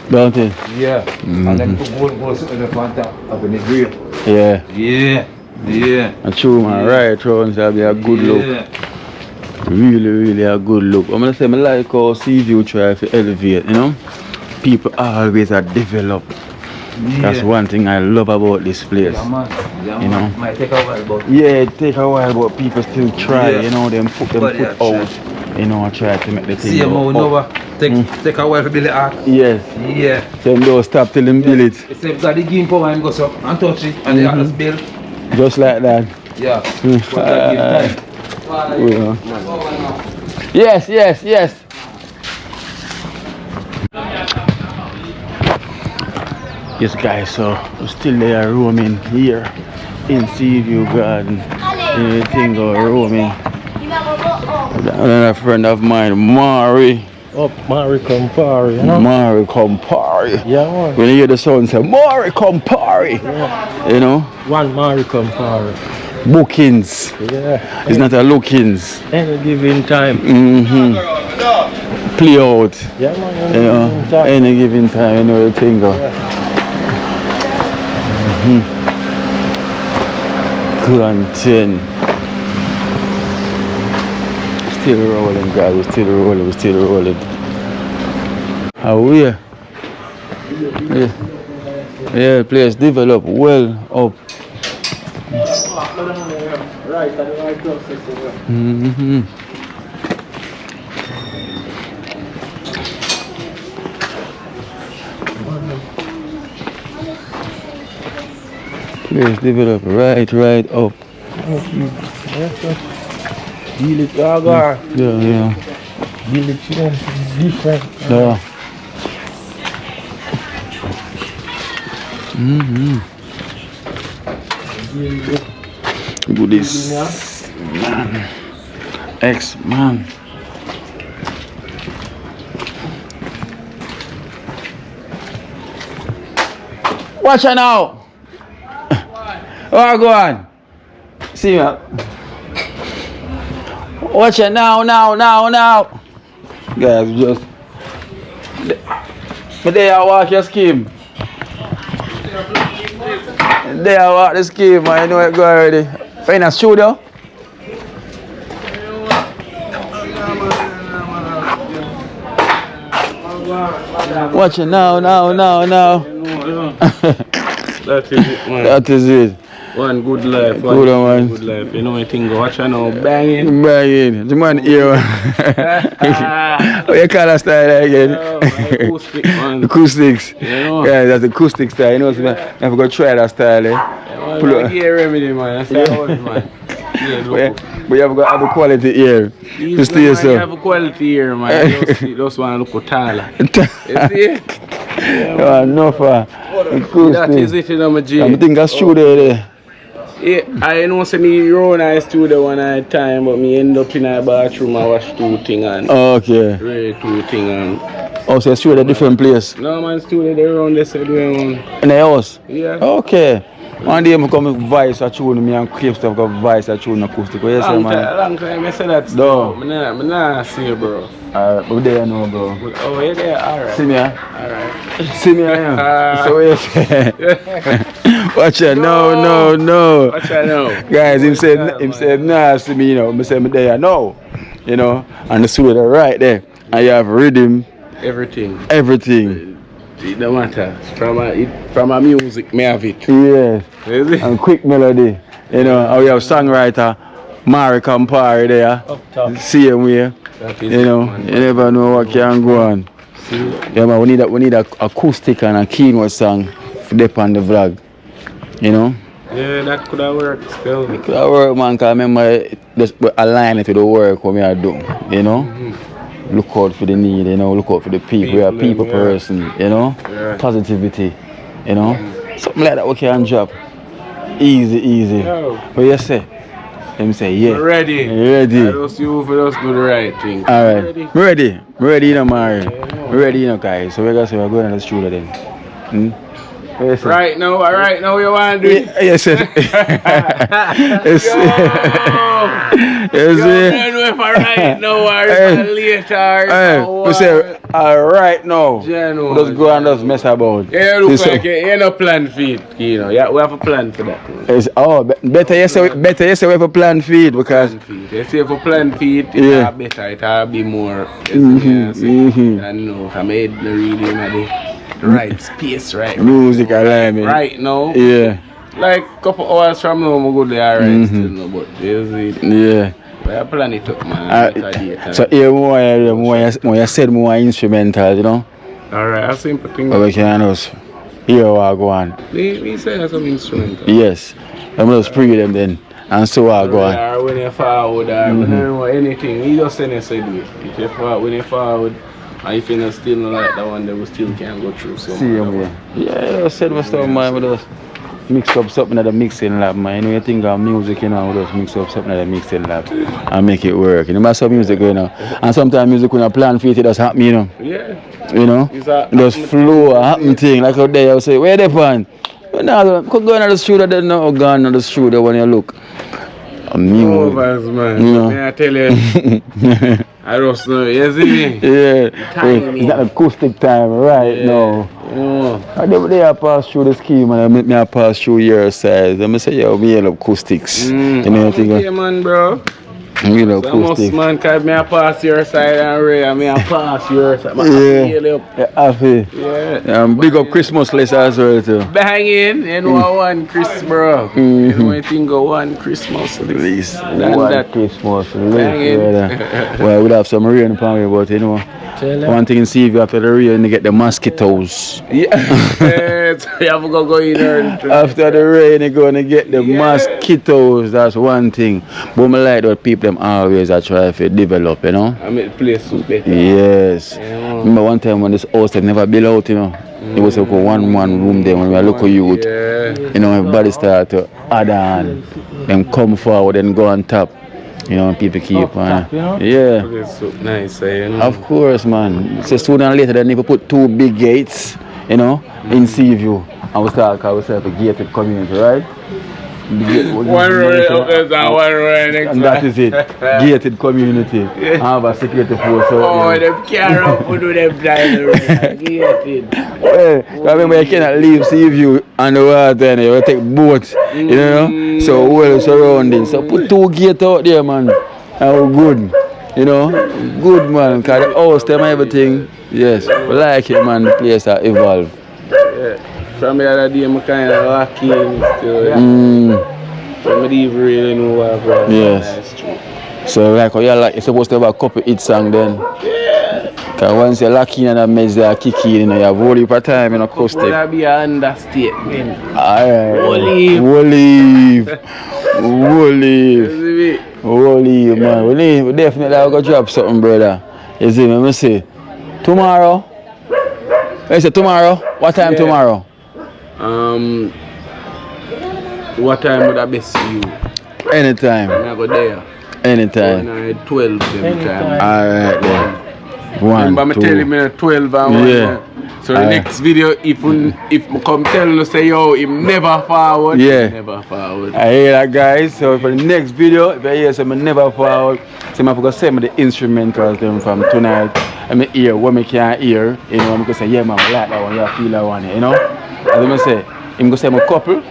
Speaker 1: Don't it?
Speaker 4: Yeah. And then put gold in the front up in the grill.
Speaker 1: Yeah.
Speaker 4: Yeah. Yeah.
Speaker 1: And true, man. Right round, that'll be a good look. Really a good look. I'm gonna say I like how sea view try to elevate, you know. People always are develop. That's one thing I love about this place.
Speaker 4: Yeah, man. Yeah,
Speaker 1: You know.
Speaker 4: Might take a while, but
Speaker 1: Yeah, it take a while, but people still try,
Speaker 4: Yeah.
Speaker 1: you know, them put
Speaker 4: But yeah,
Speaker 1: out, you know, try to make the thing
Speaker 4: see
Speaker 1: go
Speaker 4: how
Speaker 1: up.
Speaker 4: never take a while to build the ark.
Speaker 1: Yes,
Speaker 4: Yeah.
Speaker 1: them don't stop till them build it.
Speaker 4: It's if God give power and goes up and touch it and the others build.
Speaker 1: Just like that.
Speaker 4: Yeah. But God give time.
Speaker 1: You know. Yes. Yes guys, so we're still there roaming here in Seaview Garden. Anything go roaming. Another friend of mine, Mari.
Speaker 5: Oh, Mari Campari, you know?
Speaker 1: Mari Campari.
Speaker 5: Yeah, man.
Speaker 1: When you hear the sound say Mari Campari, you know,
Speaker 5: One Mari Campari.
Speaker 1: bookings.
Speaker 5: Yeah.
Speaker 1: It's not a lookings.
Speaker 5: Any given time.
Speaker 1: Play out.
Speaker 5: Yeah, man.
Speaker 1: You know, any given time, you know the thing go. Plantain. Still rolling, guys. We're still rolling. How we? Yeah, place develop well up. Let's develop right up.
Speaker 5: Deal it, Gaga.
Speaker 1: Yeah.
Speaker 5: Deal it, different.
Speaker 1: Yeah. Good this man. Ex-man. Watch it now. Oh, go on. See ya. Watch it now. Guys, just. But there I watch your scheme. There I watch the scheme, man. You know it go already. Are you in a studio? Watch it now.
Speaker 5: That is it, man.
Speaker 1: That is it.
Speaker 5: One good life.
Speaker 1: Good man.
Speaker 5: Good life. You know anything go watch now banging.
Speaker 1: The man here. What you call that style again?
Speaker 5: Acoustic, man.
Speaker 1: Acoustics.
Speaker 5: You know?
Speaker 1: Yeah, that's acoustic style. You know, so I have to go try that style.
Speaker 5: Yeah,
Speaker 1: Pull
Speaker 5: man,
Speaker 1: up.
Speaker 5: gear remedy, man. That's how it is, man. Yeah,
Speaker 1: But you have to have a quality ear to stay
Speaker 5: You
Speaker 1: yourself.
Speaker 5: have a quality here, man. Just want to look taller. You see?
Speaker 1: Yeah, no for acoustic.
Speaker 5: That is it, you know, my G.
Speaker 1: I think that's true there.
Speaker 5: Yeah, I know say me run I studio one at a time, but me end up in a bathroom and watch two things and
Speaker 1: Okay.
Speaker 5: really two things and
Speaker 1: Oh, so it's true at a different place.
Speaker 5: no man studio they run they say doing one.
Speaker 1: In the house?
Speaker 5: Yeah.
Speaker 1: Okay. One day I come with voice a tune, me and Crave stuff got voice a tune acoustic. What you say, man?
Speaker 5: Long time I say that
Speaker 1: No.
Speaker 5: still. Me nah see bro.
Speaker 1: Alright, but there you know, bro.
Speaker 5: Oh yeah there, alright.
Speaker 1: See me, huh?
Speaker 5: Alright.
Speaker 1: See me, huh? So what you say? Watch it, no.
Speaker 5: Watch out now.
Speaker 1: Guys, him said, nah, see me, you know. I said, me there, no. You know, and the studio right there. And you have rhythm,
Speaker 5: Everything. It don't matter. From a music me have it.
Speaker 1: Yes.
Speaker 5: Is it?
Speaker 1: And quick melody. You know, and we have songwriter Mari Campari there.
Speaker 5: Up top.
Speaker 1: Same way.
Speaker 5: That is
Speaker 1: You know,
Speaker 5: it, man.
Speaker 1: you never know what can go on.
Speaker 5: See?
Speaker 1: Yeah, man, we need a acoustic and a keynote song for dip on the vlog. You know?
Speaker 5: Yeah, that could have worked still.
Speaker 1: That work, man, because I remember just align it to the work what we are doing. You know? Look out for the need, you know, look out for the people. We are a people
Speaker 5: yeah.
Speaker 1: person, you know?
Speaker 5: Yeah.
Speaker 1: Positivity, you know? Something like that we can drop. Easy.
Speaker 5: Yo.
Speaker 1: What you say? Them say, yeah.
Speaker 5: Ready.
Speaker 1: Ready.
Speaker 5: I just you for us do the right thing.
Speaker 1: Alright. Ready, you know, Mari. Ready, you know, guys. So we're going to say we're going to the studio then. What you say?
Speaker 5: Right now you want to do it?
Speaker 1: Yes, sir. Yes,
Speaker 5: You
Speaker 1: sir.
Speaker 5: don't know if I right now or if I later.
Speaker 1: Hey, we say, right now.
Speaker 5: Genuine.
Speaker 1: Just go and just mess about.
Speaker 5: Yeah, look
Speaker 1: This-
Speaker 5: like you no plan for it, you know. Yeah, we have a plan for that.
Speaker 1: It's, better you say we have a plan feed because
Speaker 5: If you have a plan for it,
Speaker 1: Yeah.
Speaker 5: it's better, it'll be more. I know, I made the reading at the right space, right?
Speaker 1: music alignment.
Speaker 5: Right now,
Speaker 1: Yeah,
Speaker 5: like a couple hours from now, I'm good there, right? Still, no, but there's it.
Speaker 1: yeah.
Speaker 5: We are planning it up, man.
Speaker 1: So here more you said more instrumental, you know.
Speaker 5: Alright, I simple thing.
Speaker 1: But we can just hear what go on.
Speaker 5: We say some instrumental.
Speaker 1: Yes. I'm just pre them then and so what go on.
Speaker 5: Or when you forward, or when you know anything, we just send us a do it. If you forward, when you forward, and if you still not like that one, then we still can go through some.
Speaker 1: See him here. Yeah, I said what's up, man. We just mix up something at the mixing lab, man. You know, you think of music, you know, we just mix up something at the mixing lab and make it work. You know, there's some music going on. And sometimes music when you plan for it, it does happen, you know.
Speaker 5: Yeah.
Speaker 1: You know?
Speaker 5: It's a
Speaker 1: Just flow, a happen thing. Like out there, I say, where they pan? No, could go into the studio, then no, go into the studio when you look. Music.
Speaker 5: man.
Speaker 1: You know.
Speaker 5: May I tell you? I just know, you see me?
Speaker 1: Yeah,
Speaker 5: Tiny.
Speaker 1: it's not acoustic time right now. They are pass through the scheme and I pass through your size. I say, yo, we have acoustics. You know what I
Speaker 5: Yeah,
Speaker 1: think?
Speaker 5: man, bro.
Speaker 1: You know,
Speaker 5: So most
Speaker 1: acoustic.
Speaker 5: man, cause me a pass your side and Ray, and me a pass your side.
Speaker 1: Yeah, happy.
Speaker 5: Yeah.
Speaker 1: Big up Christmas list as well too.
Speaker 5: Banging, you know one Chris, bro. You know anything go one Christmas list.
Speaker 1: One
Speaker 5: that.
Speaker 1: Christmas
Speaker 5: Banging.
Speaker 1: list. Well, we'd have some rain upon me, but you know, one thing in see if you after the rain, you get the mosquitoes.
Speaker 5: Yeah. So you have to go in there.
Speaker 1: After the rain, you're gonna get the mosquitoes. That's one thing. But I like that people them always are trying to develop, you know.
Speaker 5: I make the place so better.
Speaker 1: Yes.
Speaker 5: Yeah.
Speaker 1: Remember one time when this house had never built out, you know. It was like a one room there when we were local youth.
Speaker 5: Yeah.
Speaker 1: You know, everybody started to add on. Them come forward and go on top. You know, people keep on. Yeah.
Speaker 5: It's so nice, you know.
Speaker 1: Of course, man. So sooner or later, they need to put 2 big gates, you know, in Seaview. And we start call ourselves a gated community, right?
Speaker 5: One road up there and one road next.
Speaker 1: And that is it. Gated community. I have a security force.
Speaker 5: Oh, them can't run to do them driving. Gated.
Speaker 1: Well, I remember you cannot leave Seaview on the water and you take boats, you know. So well surrounding. So put 2 gates out there, man. And we're good. You know, good man. Cause the house, them everything. Yes, we like it, man. The place that evolve.
Speaker 5: Yeah. From the other day, I'm kind of lucky still. From the even really know what I'm
Speaker 1: Yes. So like you're supposed to have a couple hit song then. Yeah. Cause once you're lucky and that mess they are kicking, you know, you have whole heap of time in a acoustic.
Speaker 5: That be an understatement.
Speaker 1: Alright. Holy man. We definitely have to drop something, brother. You see me? Let me see. Tomorrow? I say tomorrow? What time tomorrow?
Speaker 5: What time would I best see you?
Speaker 1: Anytime.
Speaker 5: I go there.
Speaker 1: Anytime.
Speaker 5: 12 them time.
Speaker 1: Alright then. 1,
Speaker 5: Remember me
Speaker 1: 2.
Speaker 5: telling me 12 and 1.
Speaker 1: Yeah.
Speaker 5: So the next video, if I come tell you say yo, him never forward.
Speaker 1: Yeah.
Speaker 5: Never forward.
Speaker 1: I hear that, guys. So for the next video, if I hear something never forward, so I'm going to send me the instrumentals them from tonight. And me hear what me can't hear. You know, I'm going to say, yeah man, I like that one, yeah, I feel that one, you know. As I say, I'm going to send me a couple.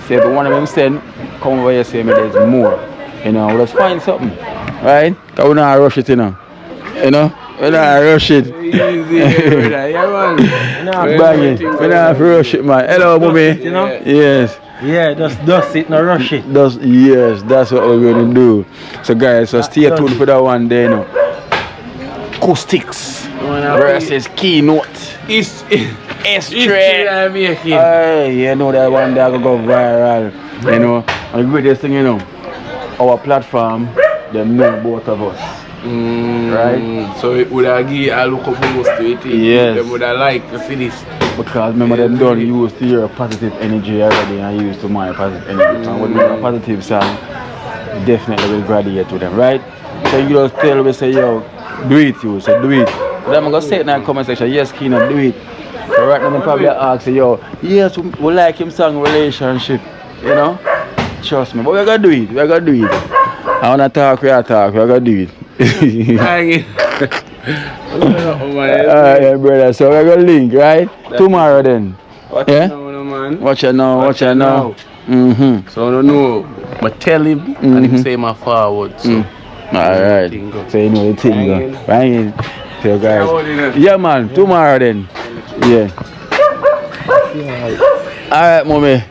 Speaker 1: Say if one of them send, come over here say me there's more. You know, let's find something. Right? Because we're not rush it, you know. You know? We're not rush it.
Speaker 5: Easy, brother. Yeah, man.
Speaker 1: Bang it. We're not rush it, man. Hello, mommy.
Speaker 7: You know?
Speaker 1: Yes.
Speaker 7: Yeah, just dust it, not rush it.
Speaker 1: Yes, that's what we're going to do. So guys, so stay tuned for that one day, you know. Acoustics versus keynote.
Speaker 5: It's
Speaker 1: Straight. Hey, you know that one that will go viral. You know, and the greatest thing, you know, our platform, they know both of us. Right?
Speaker 5: So it would have give a look of boost to it.
Speaker 1: Yes.
Speaker 5: They would have liked to see this.
Speaker 1: Because remember them don't use to your positive energy already and I use to my positive energy. And when we have a positive sound, definitely will graduate to them, right? So you just tell me, say, yo, do it, you say, do it. But I'm going to say it in the comment section, yes, Keenan, do it. So right now, I probably ask, say, yo, yes, we like him song relationship, you know? Trust me, but we're going to do it, we're going to do it. I want to talk, we're going to do it.
Speaker 5: Hang it.
Speaker 1: Alright, brother, so we're going to link, right? Tomorrow then.
Speaker 5: Watch
Speaker 1: Yeah?
Speaker 5: now, man.
Speaker 1: Watch it now, watch it now.
Speaker 5: So I don't know, but tell him and him say my forward. So.
Speaker 1: Alright, so you know the thing go. Bang it. So guys, yeah man, tomorrow then. Yeah. Alright, mommy.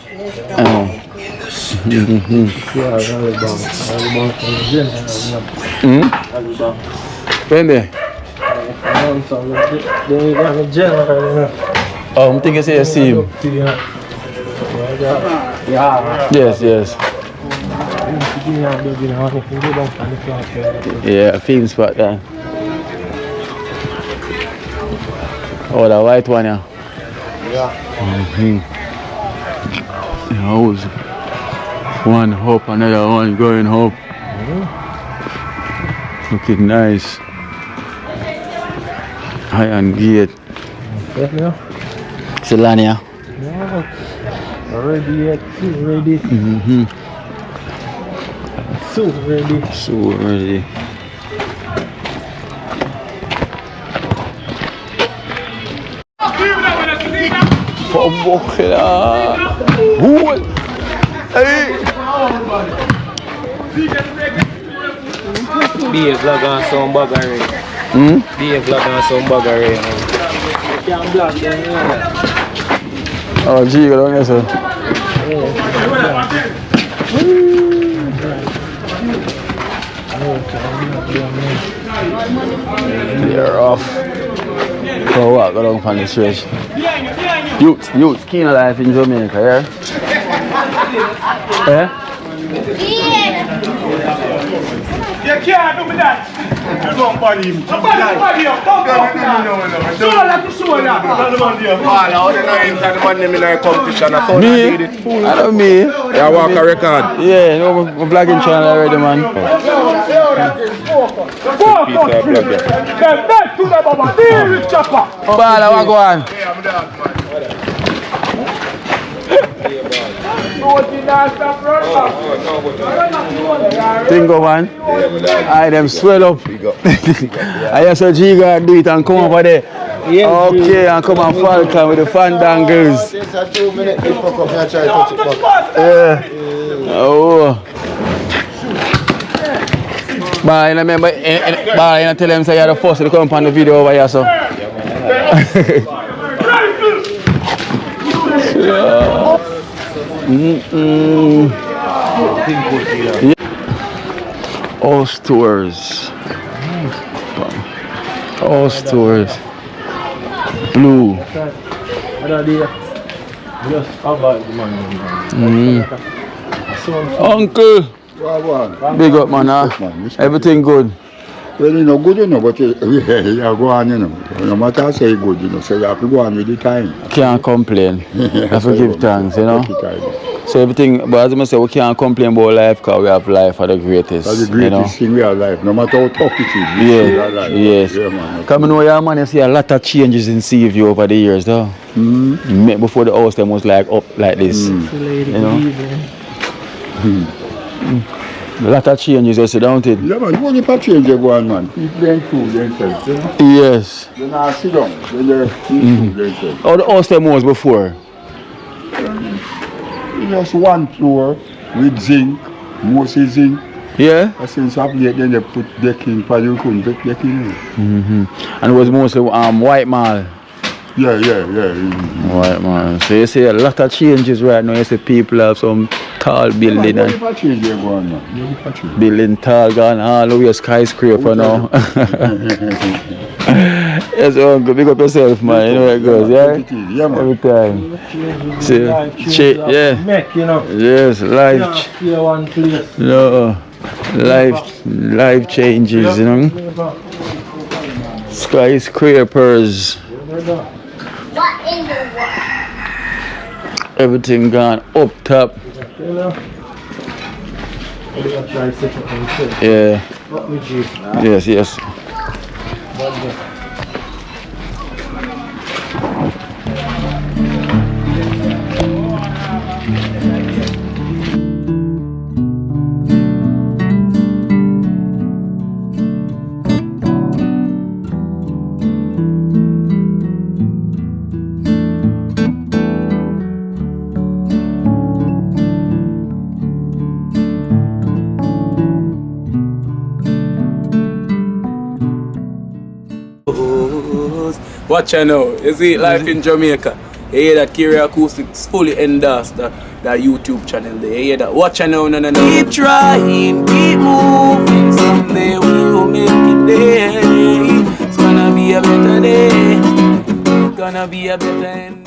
Speaker 1: When there? Oh, I'm thinking say you see him. Yes, yes. Yeah, film spot there. Oh, the white one, yeah. Yeah, one up, another one going up. Looking nice. Iron gate. Selania.
Speaker 7: Ready.
Speaker 1: So ready. Hey.
Speaker 7: Be a vlog on some buggery. Be a vlog on some buggery. You can't vlog them, you know.
Speaker 1: Oh, gee, you don't know, sir. You're off. So what? Go down from the stretch. Youth, keen life in Jamaica, yeah? Yeah?
Speaker 8: You can't do me that. Don't body him. Don't body him. No. Show that to show that.
Speaker 5: How they know him the man in a competition? I thought
Speaker 1: Me?
Speaker 5: I did it.
Speaker 1: I don't me.
Speaker 5: Yeah, walk a record.
Speaker 1: Yeah, no, my vlogging channel already, man. Bala, what go on? Think of man. I them swell up. I just saw Giga do it and come over there. Okay, and come and Falcon with the fandangles. Yeah. Oh. But I remember, I tell them say you're the first to come on the video over here, so. All stores. All stores. Blue. Uncle. Big up, man. Everything good.
Speaker 9: Well, you know, good, you know, but you go on, you know. No matter how say good, you know, so you have to go on with the time.
Speaker 1: Can't complain. Have to give thanks, you know. So everything, but as I say, we can't complain about life because we have life for the greatest.
Speaker 9: That's the greatest thing we have life, no matter how tough it is.
Speaker 1: Yeah,
Speaker 9: life.
Speaker 1: yes.
Speaker 9: Yeah, man.
Speaker 1: Come on, your man, you see a lot of changes in CV over the years, though. Before the house, them was like up like this, you know. A lot of changes, you see, don't it?
Speaker 9: Yeah, man, you only for change you go on, man. People don't prove themselves, you know.
Speaker 1: Yes.
Speaker 9: They not sit down, they just prove themselves.
Speaker 1: How the house them was before?
Speaker 9: Just one floor with zinc, mostly zinc.
Speaker 1: Yeah?
Speaker 9: Since I've late, then they put decking, but you couldn't put decking in.
Speaker 1: And it was mostly white mall.
Speaker 9: Yeah.
Speaker 1: White mall. So you see a lot of changes right now. You see people have some tall building
Speaker 9: Yeah,
Speaker 1: and
Speaker 9: man, change they go on, man.
Speaker 1: building tall gone all the way skyscraper now. Yes, uncle, big up yourself, man. You know how it goes, yeah?
Speaker 9: Yeah, man.
Speaker 1: Every time. See, yeah.
Speaker 7: Make, you know.
Speaker 1: Yes, life.
Speaker 7: Here one place.
Speaker 1: No, life changes, you know. Skyscrapers.
Speaker 10: What in the world?
Speaker 1: Everything gone up top.
Speaker 7: You know.
Speaker 1: Yeah.
Speaker 7: What would you?
Speaker 1: Yes.
Speaker 5: Watch out now. You see life in Jamaica. You hear that Kiri Acoustics fully endorsed that YouTube channel there. You hear that? Watch out now, no. Keep trying, keep moving. Someday we'll make it there. It's gonna be a better day. Gonna be a better end.